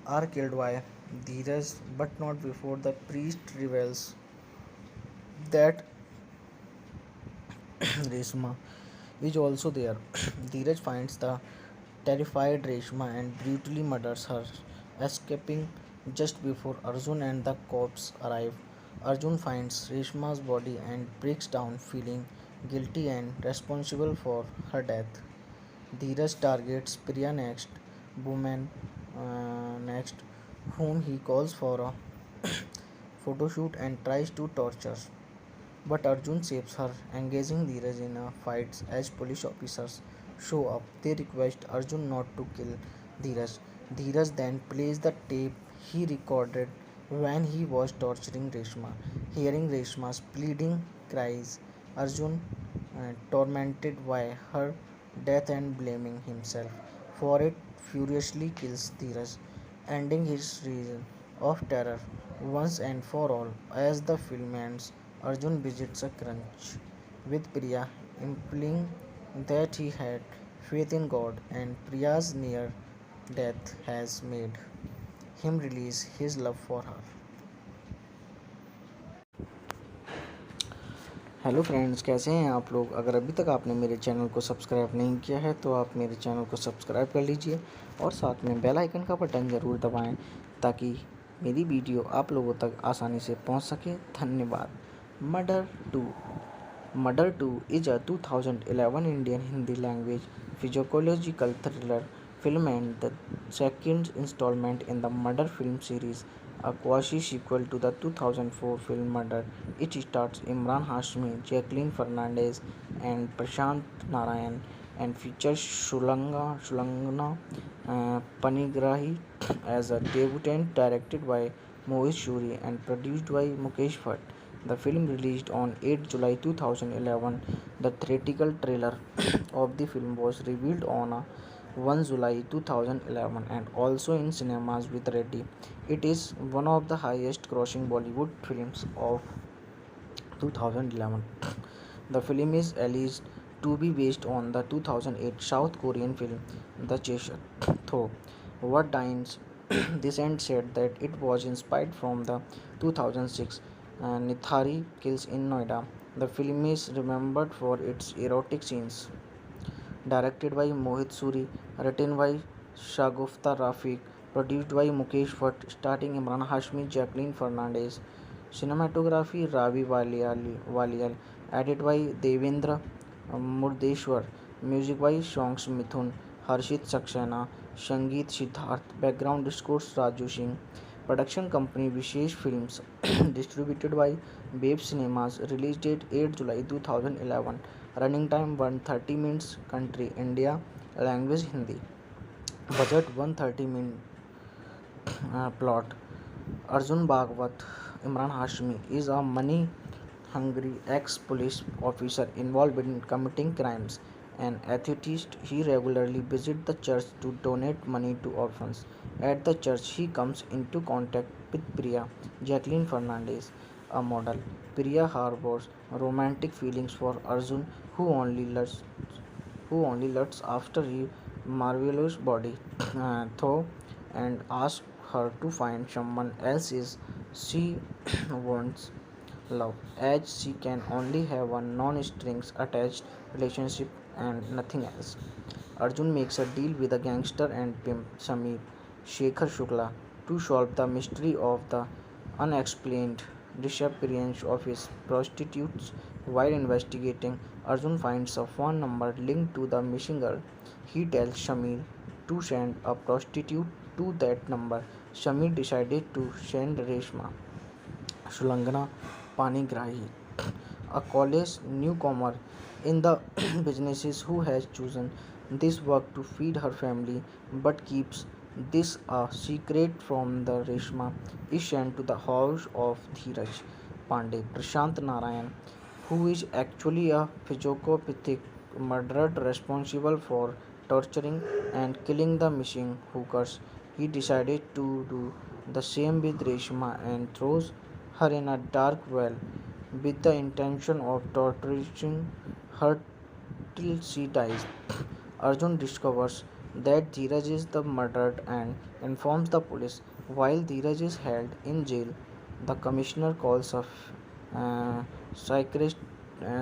are killed by Dheeraj, but not before the priest reveals that Reshma is also there. Dheeraj finds the terrified Reshma and brutally murders her, escaping just before Arjun and the cops arrive. Arjun finds Reshma's body and breaks down, feeling guilty and responsible for her death. Dheeraj targets Priya next, woman next, whom he calls for a photo shoot and tries to torture. But Arjun saves her, engaging Dheeraj in a fight as police officers show up. They request Arjun not to kill Dheeraj. Dheeraj then plays the tape he recorded when he was torturing Reshma. Hearing Reshma's pleading cries, Arjun, tormented by her death and blaming himself for it, furiously kills Dheeraj, ending his reign of terror once and for all. As the film ends, Arjun visits a crunch with Priya, implying that he had faith in God and Priya's near death has made him release his love for her. Hello friends, कैसे हैं आप लोग। अगर अभी तक आपने मेरे channel को सब्सक्राइब नहीं किया है तो आप मेरे चैनल को सब्सक्राइब कर लीजिए और साथ में बेल आइकन का बटन ज़रूर दबाएं ताकि मेरी वीडियो आप लोगों तक आसानी से पहुंच सके। धन्यवाद। Murder two Murder 2 is a 2011 Indian Hindi language physiological thriller film and the second installment in the Murder film series, a quasi-sequel to the 2004 film Murder. It stars Imran Hashmi, Jacqueline Fernandez, and Prashant Narayan and features Shulangana Panigrahi as a debutant, directed by Mohit Shuri and produced by Mukesh Bhatt. The film released on 8 July 2011. The theatrical trailer of the film was revealed on 1 July 2011 and also in cinemas with Reddy. It is one of the highest grossing Bollywood films of 2011. The film is alleged to be based on the 2008 South Korean film The Chaser. Though what Dines Descent said that it was inspired from the 2006 Nithari Kills in Noida. The film is remembered for its erotic scenes. Directed by Mohit Suri, written by Shagufta Rafiq, produced by Mukesh Bhatt, starring Imran Hashmi, Jacqueline Fernandez. Cinematography Ravi Walial, edited by Devendra Murdeshwar, music by Songs Mithun, Harshit Saxena, Sangeet Siddharth, background scores Raju Singh. Production company Vishesh Films, distributed by Babe Cinemas, release date 8 July 2011, running time 130 minutes, country India, language Hindi, budget 130 minutes, plot. Arjun Bhagwat, Imran Hashmi, is a money hungry ex police officer involved in committing crimes. An atheist, he regularly visits the church to donate money to orphans. At the church, he comes into contact with Priya, Jacqueline Fernandez, a model. Priya harbors romantic feelings for Arjun, who only lusts after his marvelous body, though, and asks her to find someone else she wants love, as she can only have a non-strings attached relationship and nothing else. Arjun makes a deal with the gangster and pimp Samir Shekhar Shukla to solve the mystery of the unexplained disappearance of his prostitutes. While investigating, Arjun finds a phone number linked to the missing girl. He tells Shamir to send a prostitute to that number. Shamir decided to send Reshma Shulangana Panigrahi, a college newcomer in the businesses who has chosen this work to feed her family but keeps this a secret from the Reshma is sent to the house of Dheeraj Pandey, Prashant Narayan, who is actually a psychopathic murderer responsible for torturing and killing the missing hookers. He decided to do the same with Reshma and throws her in a dark well with the intention of torturing her till she dies. Arjun discovers that Dheeraj is the murdered and informs the police. While Dheeraj is held in jail, the commissioner calls a psychiatrist,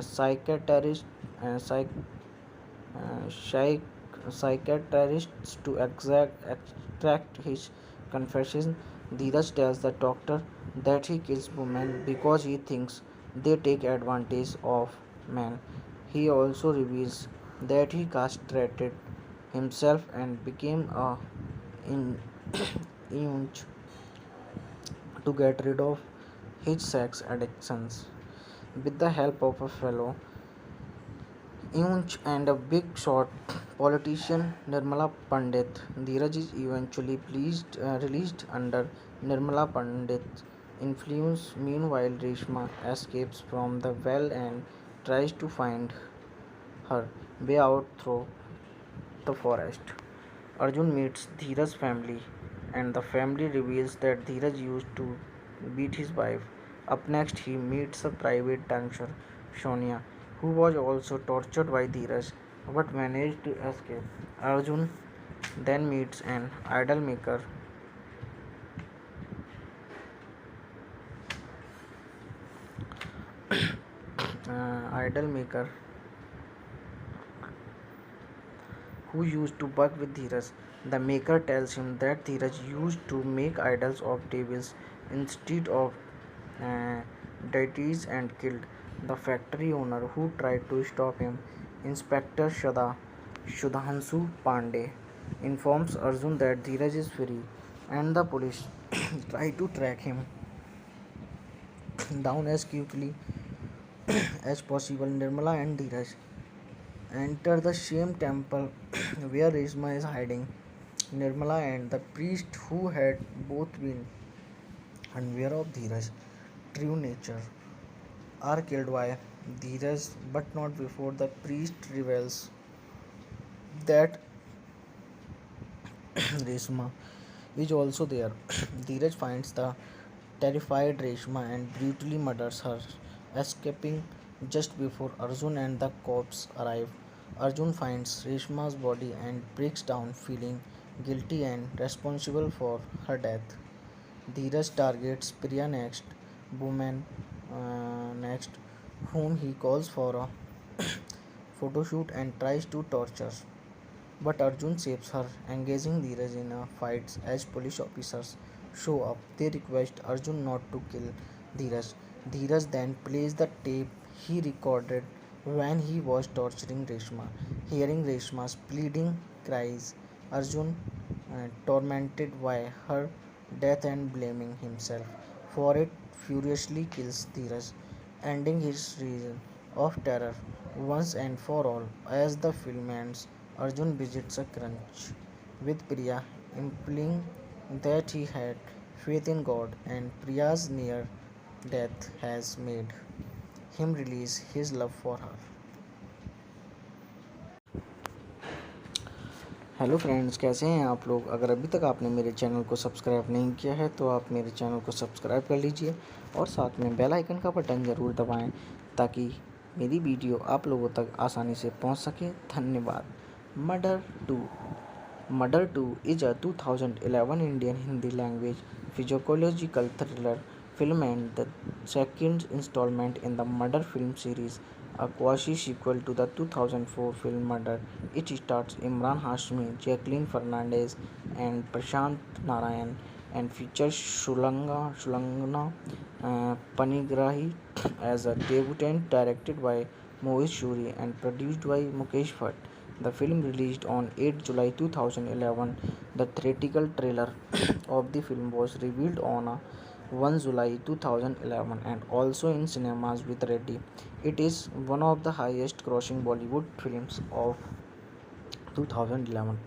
psychiatrist, psych, psych, psychiatrist to extract his confession. Dheeraj tells the doctor that he kills women because he thinks they take advantage of men. He also reveals that he castrated himself and became a in- eunuch to get rid of his sex addictions. With the help of a fellow eunuch and a big shot politician Nirmala Pandit, Dheeraj is eventually released under Nirmala Pandit's influence. Meanwhile, Reshma escapes from the well and tries to find her way out through the forest. Arjun meets Dheeraj's family, and the family reveals that Dheeraj used to beat his wife. Up next, he meets a private dancer, Sonia, who was also tortured by Dheeraj but managed to escape. Arjun then meets an idol maker who used to work with Dheeraj. The maker tells him that Dheeraj used to make idols of devils instead of uh, deities and killed the factory owner who tried to stop him. Inspector Shudhanshu Pandey informs Arjun that Dheeraj is free and the police try to track him down as quickly as possible. Nirmala and Dheeraj enter the same temple where Reshma is hiding. Nirmala and the priest, who had both been unaware of Dheeraj's true nature, are killed by Dheeraj, but not before the priest reveals that Reshma is also there. Dheeraj finds the terrified Reshma and brutally murders her, escaping just before Arjun and the cops arrive. Arjun finds Reshma's body and breaks down, feeling guilty and responsible for her death. Dheeraj targets Priya next, woman next, whom he calls for a photo shoot and tries to torture. But Arjun saves her, engaging Dheeraj in a fight as police officers show up. They request Arjun not to kill Dheeraj. Dheeraj then plays the tape he recorded when he was torturing Reshma. Hearing Reshma's pleading cries, Arjun, tormented by her death and blaming himself for it, furiously kills Dheeraj, ending his reign of terror once and for all. As the film ends, Arjun visits a crunch with Priya, implying that he had faith in God and Priya's near death has made him release his love for her. Hello friends, कैसे हैं आप लोग। अगर अभी तक आपने मेरे channel को सब्सक्राइब नहीं किया है तो आप मेरे चैनल को सब्सक्राइब कर लीजिए और साथ में बेल आइकन का बटन ज़रूर दबाएं ताकि मेरी वीडियो आप लोगों तक आसानी से पहुंच सके। धन्यवाद। Murder two Murder 2 is a 2011 Indian Hindi language physiological thriller film and the second installment in the Murder film series, a quasi-sequel to the 2004 film Murder. It stars Imran Hashmi, Jacqueline Fernandez, and Prashant Narayan, and features Shulangana Panigrahi as a debutant, directed by Mohit Shuri and produced by Mukesh Bhatt. The film released on 8 July 2011. The theatrical trailer of the film was revealed on 1 July 2011 and also in cinemas with Reddy. It is one of the highest grossing Bollywood films of 2011.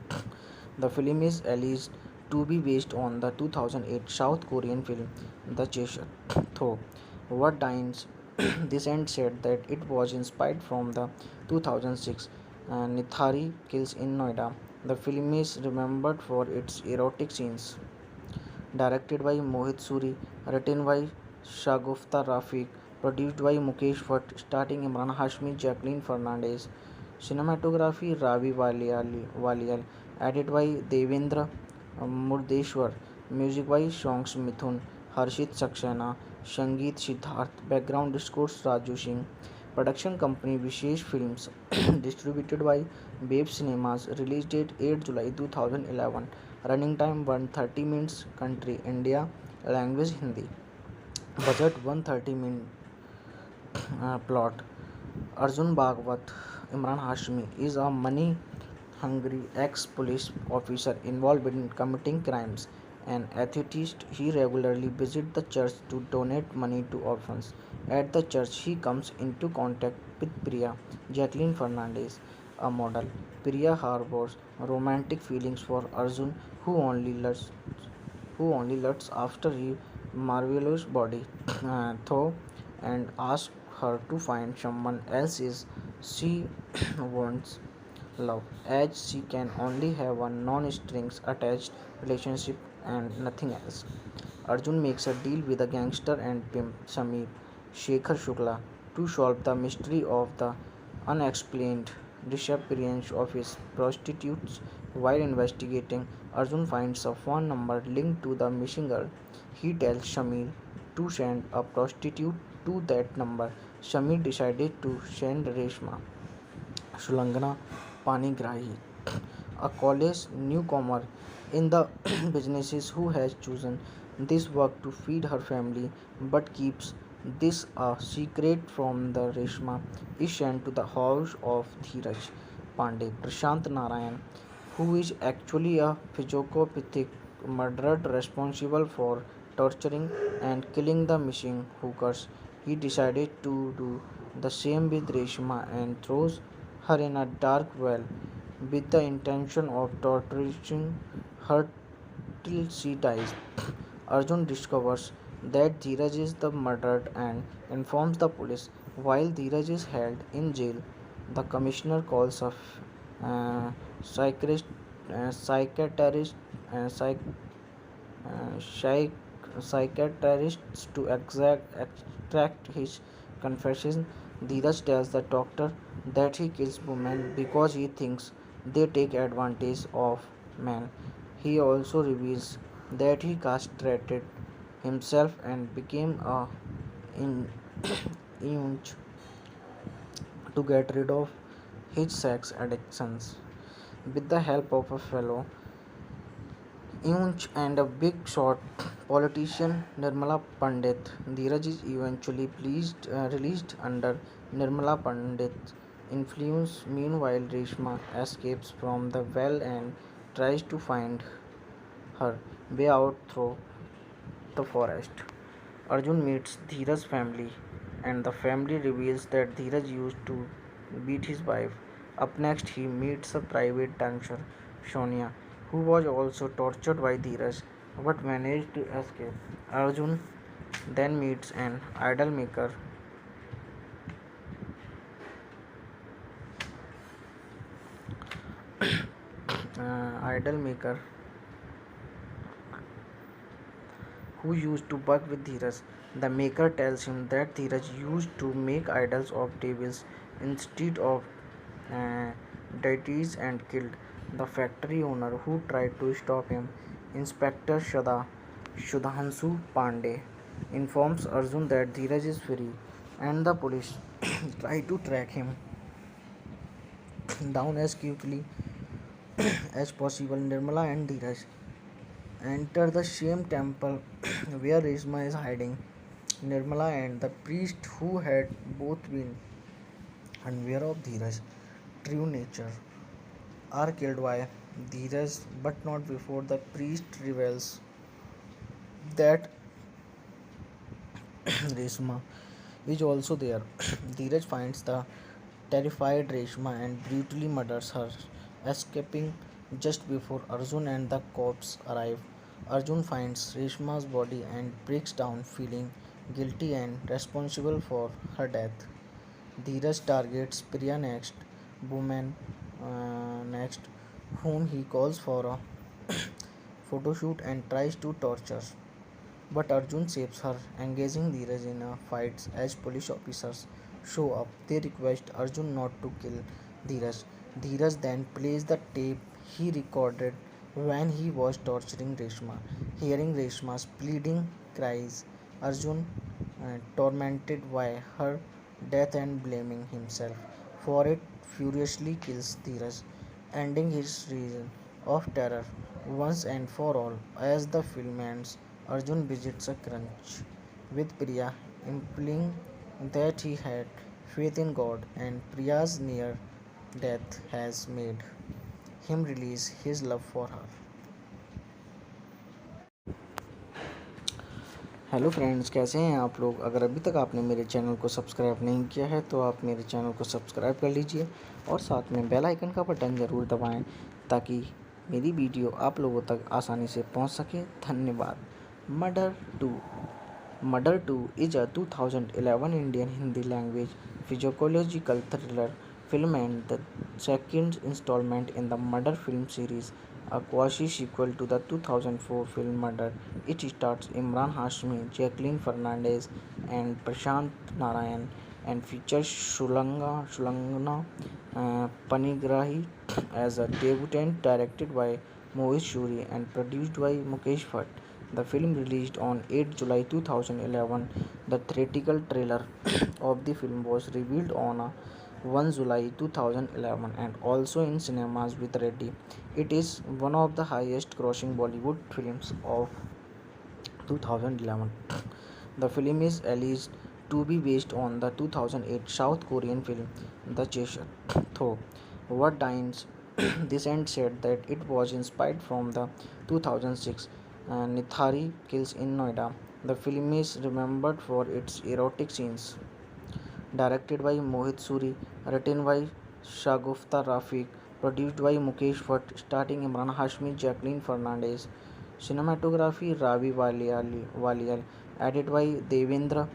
The film is alleged to be based on the 2008 South Korean film The Chaser. Though what Dines Descent said that it was inspired from the 2006 Nithari Kills in Noida. The film is remembered for its erotic scenes. Directed by Mohit Suri, written by Shagufta Rafiq, produced by Mukesh Bhatt, starring Imran Hashmi, Jacqueline Fernandez. Cinematography Ravi Walial, edited by Devendra Murdeshwar. Music by Songs Mithun, Harshit Saxena, Sangeet Siddharth. Background scores Raju Singh. Production company Vishesh Films. Distributed by Babe Cinemas. Release date 8 July 2011. Running time 130 minutes. Country India. Language Hindi. Budget 130 minutes. Plot Arjun Bhagwat, Imran Hashmi, is a money hungry ex police officer involved in committing crimes. An atheist, he regularly visits the church to donate money to orphans. At the church, he comes into contact with Priya, Jacqueline Fernandez, a model. Priya harbors romantic feelings for Arjun, who only loves who only lusts after his marvelous body, though, and asks her to find someone else is she wants love, as she can only have one non-strings attached relationship and nothing else. Arjun makes a deal with the gangster and pimp Samir Shekhar Shukla to solve the mystery of the unexplained disappearance of his prostitutes. While investigating, Arjun finds a phone number linked to the missing girl. He tells Shamir to send a prostitute to that number. Shamir decided to send Reshma Shulangana Panigrahi, a college newcomer in the businesses who has chosen this work to feed her family but keeps this a secret from the Reshma is sent to the house of Dheeraj Pandey Prashant Narayan, who is actually a psychopathic murderer responsible for torturing and killing the missing hookers. He decided to do the same with Reshma and throws her in a dark well with the intention of torturing her till she dies. Arjun discovers that Dheeraj is the murdered and informs the police. While Dheeraj is held in jail, the commissioner calls a psychiatrist, psychiatrist, psych, psych, psychiatrists to extract his confession. Dheeraj tells the doctor that he kills women because he thinks they take advantage of men. He also reveals that he castrated himself and became a in- eunuch to get rid of his sex addictions. With the help of a fellow eunuch and a big shot politician Nirmala Pandit, Dheeraj is eventually released under Nirmala Pandit's influence. Meanwhile, Reshma escapes from the well and tries to find her way out through the forest. Arjun meets Dheeraj's family, and the family reveals that Dheeraj used to beat his wife. Up next, he meets a private dancer, Sonia, who was also tortured by Dheeraj but managed to escape. Arjun then meets an idol maker, idol maker who used to work with Dheeraj. The maker tells him that Dheeraj used to make idols of devils instead of uh, deities and killed the factory owner who tried to stop him. Inspector Shudhanshu Pandey informs Arjun that Dheeraj is free and the police try to track him down as quickly as possible. Nirmala and Dheeraj enter the same temple where Reshma is hiding. Nirmala and the priest, who had both been unaware of Dheeraj's true nature, are killed by Dheeraj, but not before the priest reveals that Reshma is also there. Dheeraj finds the terrified Reshma and brutally murders her, escaping just before Arjun and the cops arrive. Arjun finds Reshma's body and breaks down, feeling guilty and responsible for her death. Dheeraj targets Priya next, whom he calls for a photo shoot and tries to torture. But Arjun saves her, engaging Dheeraj in a fight as police officers show up. They request Arjun not to kill Dheeraj. Dheeraj then plays the tape he recorded when he was torturing Reshma. Hearing Reshma's pleading cries, Arjun, tormented by her death and blaming himself for it, furiously kills Dheeraj, ending his reign of terror once and for all. As the film ends, Arjun visits a crunch with Priya, implying that he had faith in God and Priya's near death has made him release his love for her. Hello friends, कैसे हैं आप लोग? अगर अभी तक आपने मेरे channel को सब्सक्राइब नहीं किया है तो आप मेरे चैनल को सब्सक्राइब कर लीजिए और साथ में बेल आइकन का बटन ज़रूर दबाएं ताकि मेरी वीडियो आप लोगों तक आसानी से पहुंच सके। धन्यवाद। Murder two murder two is a 2011 Indian Hindi language physiological thriller film and the second installment in the Murder film series, a quasi-sequel to the 2004 film Murder. It stars Imran Hashmi, Jacqueline Fernandez, and Prashant Narayan, and features Shulangana Panigrahi as a debutant, directed by Mohit Shuri and produced by Mukesh Bhatt. The film released on 8 July 2011. The theatrical trailer of the film was revealed on 1 July 2011 and also in cinemas with Reddy. It is one of the highest grossing Bollywood films of 2011. The film is alleged to be based on the 2008 South Korean film The Chaser. Though what Dines Descent said that it was inspired from the 2006 Nithari Kills in Noida. The film is remembered for its erotic scenes. Directed by Mohit Suri, written by Shagufta Rafiq, produced by Mukesh Bhatt, starring Imran Hashmi, Jacqueline Fernandez. Cinematography Ravi Walial, edited by Devendra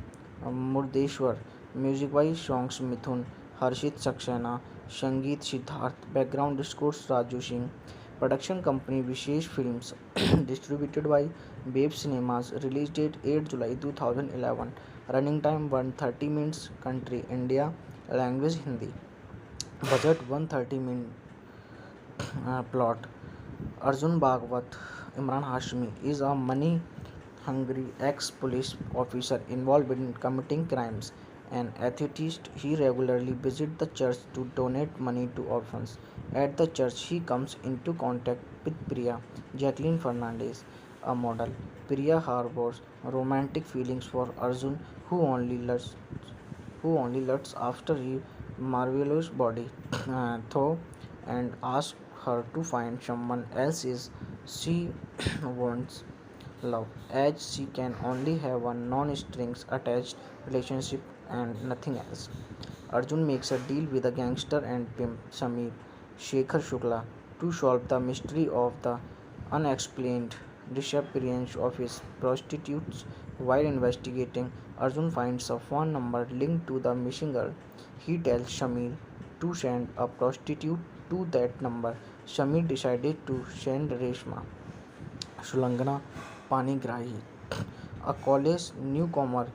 Murdeshwar, music by Songs Mithun, Harshit Saxena, Sangeet Siddharth, background scores Raju Singh. Production company Vishesh Films, distributed by Babe Cinemas, release date 8 July 2011, running time 130 minutes, country India, language Hindi, budget 130 minutes, plot Arjun Bhagwat, Imran Hashmi, is a money hungry ex police officer involved in committing crimes. An atheist, he regularly visits the church to donate money to orphans. At the church, he comes into contact with Priya, Jacqueline Fernandez, a model. Priya harbors romantic feelings for Arjun, who only lusts after his marvelous body, though, and asks her to find someone else is she wants love, as she can only have a non-strings attached relationship and nothing else. Arjun makes a deal with the gangster and pimp Samir Shekhar Shukla to solve the mystery of the unexplained disappearance of his prostitutes. While investigating, Arjun finds a phone number linked to the missing girl. He tells Shamir to send a prostitute to that number. Shamir decided to send Reshma Shulangana Panigrahi, a college newcomer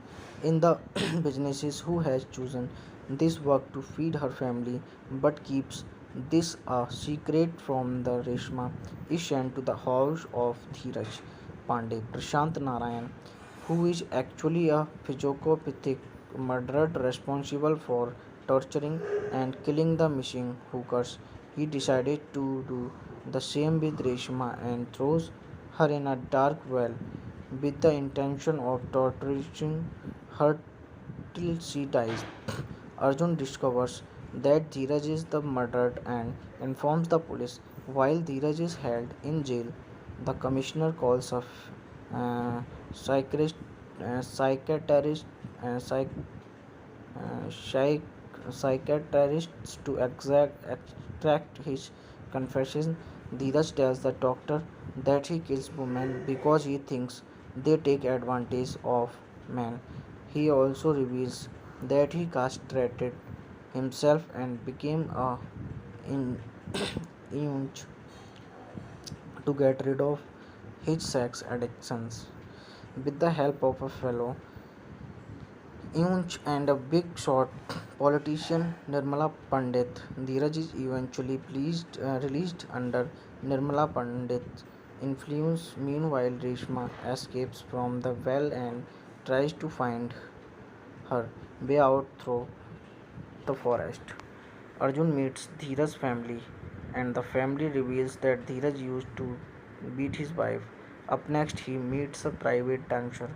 in the businesses who has chosen this work to feed her family but keeps this a secret from the Reshma is sent to the house of Dheeraj Pandey, Prashant Narayan, who is actually a psychopathic murderer responsible for torturing and killing the missing hookers. He decided to do the same with Reshma and throws her in a dark well with the intention of torturing her till she dies. Arjun discovers that Dheeraj is the murdered and informs the police. While Dheeraj is held in jail, the commissioner calls a psychiatrist, psychiatrist, psych, psych, psychiatrists to extract his confession. Dheeraj tells the doctor that he kills women because he thinks they take advantage of men. He also reveals that he castrated himself and became a in- eunuch to get rid of his sex addictions. With the help of a fellow eunuch and a big shot politician Nirmala Pandit, Dheeraj is eventually released under Nirmala Pandit's influence. Meanwhile, Reshma escapes from the well and tries to find her way out through the forest. Arjun meets Dheeraj's family, and the family reveals that Dheeraj used to beat his wife. Up next, he meets a private dancer,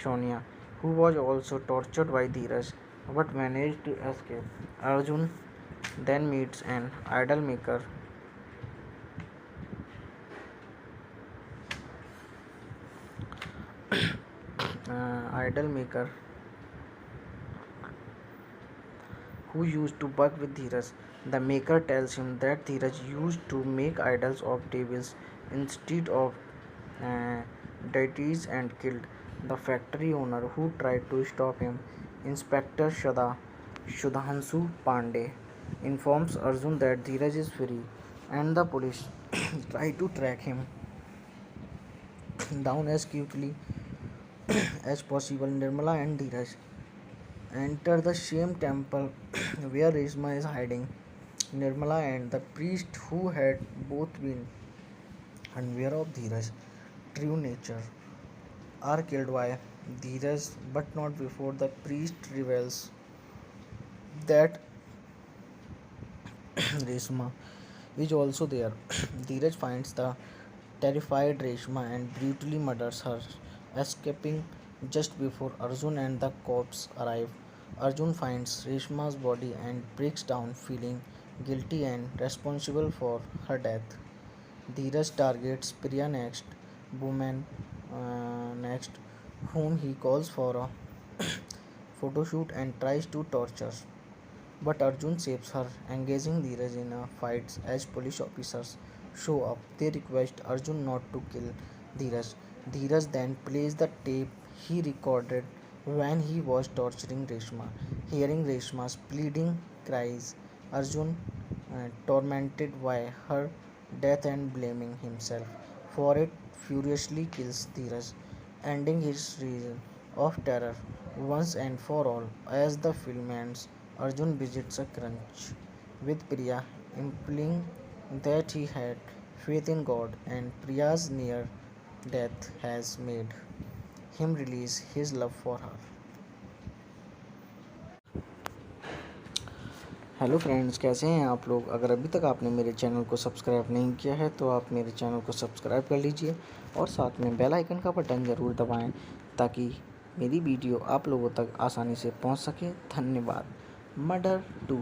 Sonia, who was also tortured by Dheeraj but managed to escape. Arjun then meets an idol maker who used to work with Dheeraj. The maker tells him that Dheeraj used to make idols of devils instead of uh, deities and killed the factory owner who tried to stop him. Inspector Shudhanshu Pandey informs Arjun that Dheeraj is free and the police try to track him down as quickly as possible. Nirmala and Dheeraj enter the same temple where Reshma is hiding. Nirmala and the priest, who had both been unaware of Dheeraj's true nature, are killed by Dheeraj, but not before the priest reveals that Reshma is also there. Dheeraj finds the terrified Reshma and brutally murders her, escaping just before Arjun and the cops arrive. Arjun finds Reshma's body and breaks down, feeling guilty and responsible for her death. Dheeraj targets Priya next, woman next, whom he calls for a photo shoot and tries to torture. But Arjun saves her, engaging Dheeraj in a fight as police officers show up. They request Arjun not to kill Dheeraj. Dheeraj then plays the tape he recorded when he was torturing Reshma. Hearing Reshma's pleading cries, Arjun, tormented by her death and blaming himself for it, furiously kills Dheeraj, ending his reign of terror once and for all. As the film ends, Arjun visits a crunch with Priya, implying that he had faith in God and Priya's near death has made him release his love for her. Hello friends, कैसे हैं आप लोग। अगर अभी तक आपने मेरे channel को सब्सक्राइब नहीं किया है तो आप मेरे चैनल को सब्सक्राइब कर लीजिए और साथ में बेल आइकन का बटन ज़रूर दबाएं ताकि मेरी वीडियो आप लोगों तक आसानी से पहुंच सके। धन्यवाद। Murder two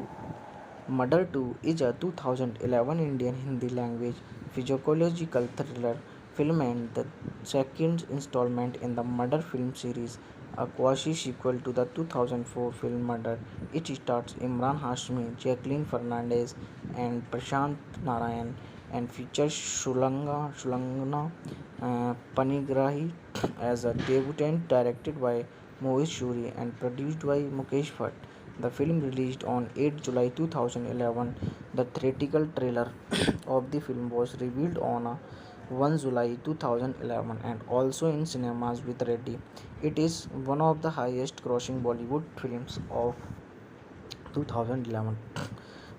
Murder 2 is a 2011 Indian Hindi language physiological thriller film and the second installment in the Murder film series, a quasi-sequel to the 2004 film Murder. It stars Imran Hashmi, Jacqueline Fernandez, and Prashant Narayan, and features Shulangana Panigrahi as a debutant, directed by Mohit Shuri and produced by Mukesh Bhatt. The film released on 8 July 2011. The theatrical trailer of the film was revealed on 1 July 2011 and also in cinemas with Reddy. It is one of the highest grossing Bollywood films of 2011.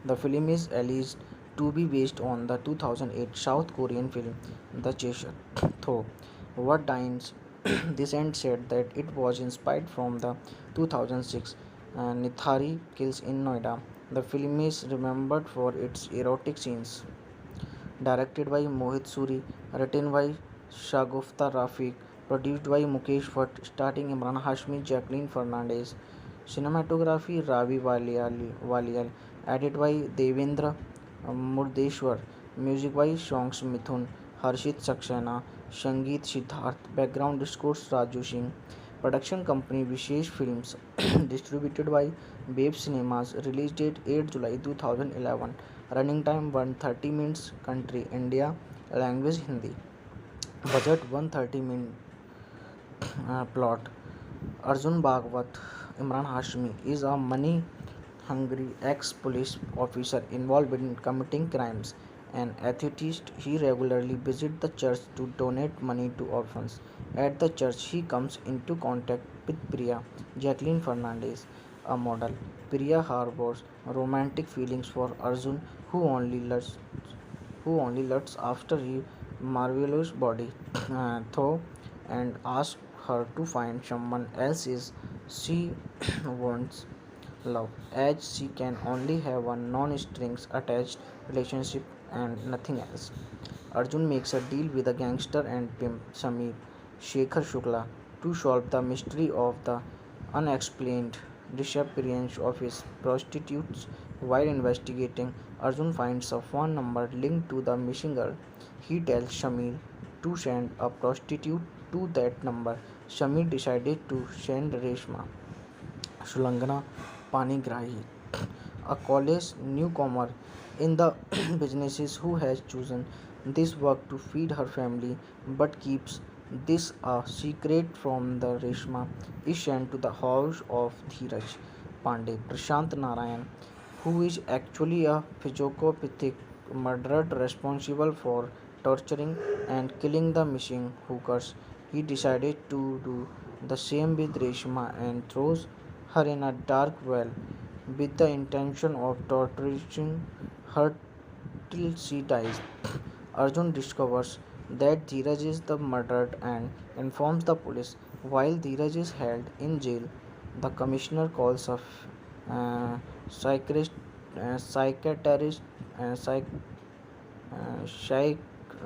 The film is alleged to be based on the 2008 South Korean film The Chaser. Though what Dines Descent said that it was inspired from the 2006 Nithari Kills in Noida. The film is remembered for its erotic scenes. Directed by Mohit Suri, written by Shagufta Rafiq, produced by Mukesh Bhatt, starring Imran Hashmi, Jacqueline Fernandez. Cinematography Ravi Walial, edited by Devendra Murdeshwar. Music by Songs Mithun, Harshit Saxena, Sangeet Siddharth. Background scores Raju Singh. Production company Vishesh Films. Distributed by Babe Cinemas. Release date 8 July 2011. Running time 130 minutes. Country India. Language Hindi. Budget 130 minutes. Plot Arjun Bhagwat, Imran Hashmi, is a money hungry ex police officer involved in committing crimes. An atheist, he regularly visits the church to donate money to orphans. At the church, he comes into contact with Priya, Jacqueline Fernandez, a model. Priya harbors romantic feelings for Arjun, who only lusts after his marvelous body, though, and asks her to find someone else is she wants love, as she can only have a non-strings attached relationship and nothing else. Arjun makes a deal with a gangster and pimp Samir Shekhar Shukla to solve the mystery of the unexplained disappearance of his prostitutes. While investigating, Arjun finds a phone number linked to the missing girl. He tells Shamir to send a prostitute to that number. Shamir decided to send Reshma Shulangana Panigrahi. a college newcomer in the businesses who has chosen this work to feed her family but keeps this a secret from the Reshma is sent to the house of Dheeraj Pandey, Prashant Narayan, who is actually a psychopathic murderer responsible for torturing and killing the missing hookers. He decided to do the same with Reshma and throws her in a dark well with the intention of torturing her till she dies. Arjun discovers that Dheeraj is the murdered and informs the police. While Dheeraj is held in jail, the commissioner calls a psychiatrist, psychiatrist, psych,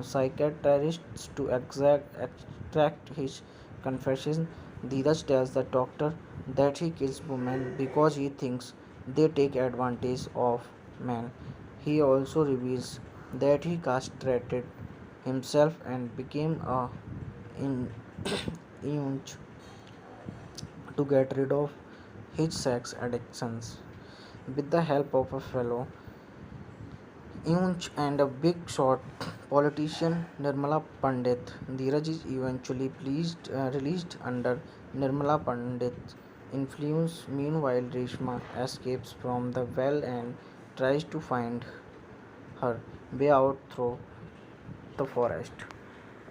psychiatrists to extract his confession. Dheeraj tells the doctor that he kills women because he thinks they take advantage of men. He also reveals that he castrated himself and became a in eunuch to get rid of his sex addictions. With the help of a fellow Yunch and a big shot politician Nirmala Pandit. Dheeraj is eventually released under Nirmala Pandit's influence. Meanwhile, Reshma escapes from the well and tries to find her way out through the forest.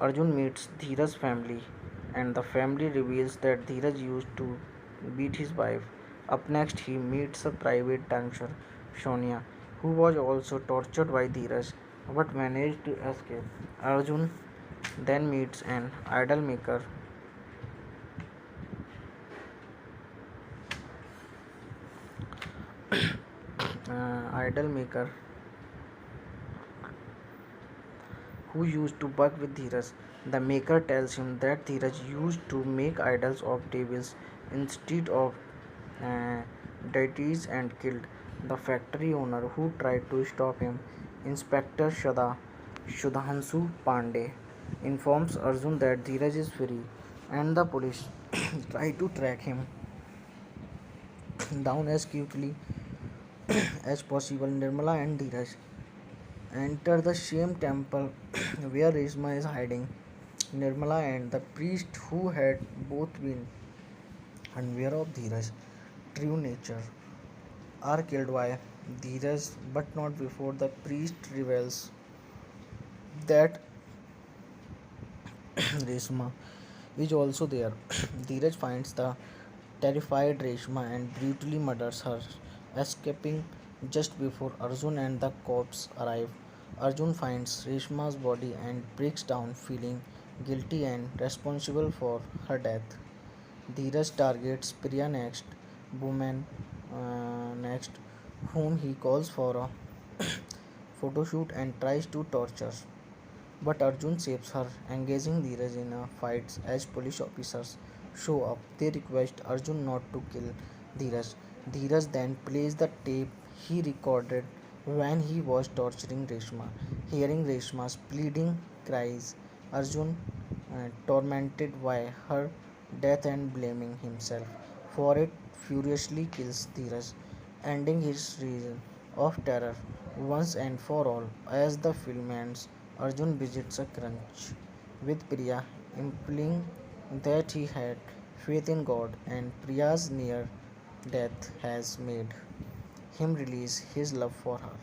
Arjun meets Dheeraj's family, and the family reveals that Dheeraj used to beat his wife. Up next, he meets a private dancer, Sonia, who was also tortured by Dheeraj but managed to escape. Arjun then meets an idol maker who used to work with Dheeraj. The maker tells him that Dheeraj used to make idols of devils instead of uh, deities and killed the factory owner who tried to stop him. Inspector Shudhanshu Pandey informs Arjun that Dheeraj is free and the police try to track him down as quickly as possible. Nirmala and Dheeraj enter the same temple where Reshma is hiding. Nirmala and the priest who had both been unaware of Dheeraj's true nature are killed by Dheeraj, but not before the priest reveals that Reshma is also there. Dheeraj finds the terrified Reshma and brutally murders her, escaping just before Arjun and the cops arrive. Arjun finds Reshma's body and breaks down, feeling guilty and responsible for her death. Dheeraj targets Priya next, woman next, whom he calls for a photo shoot and tries to torture. But Arjun saves her, engaging Dheeraj in a fight as police officers show up. They request Arjun not to kill Dheeraj. Dheeraj then plays the tape he recorded when he was torturing Reshma. Hearing Reshma's pleading cries, Arjun, tormented by her death and blaming himself for it, furiously kills Dheeraj, ending his reign of terror once and for all. As the film ends, Arjun visits a crunch with Priya, implying that he had faith in God and Priya's near death has made him release his love for her.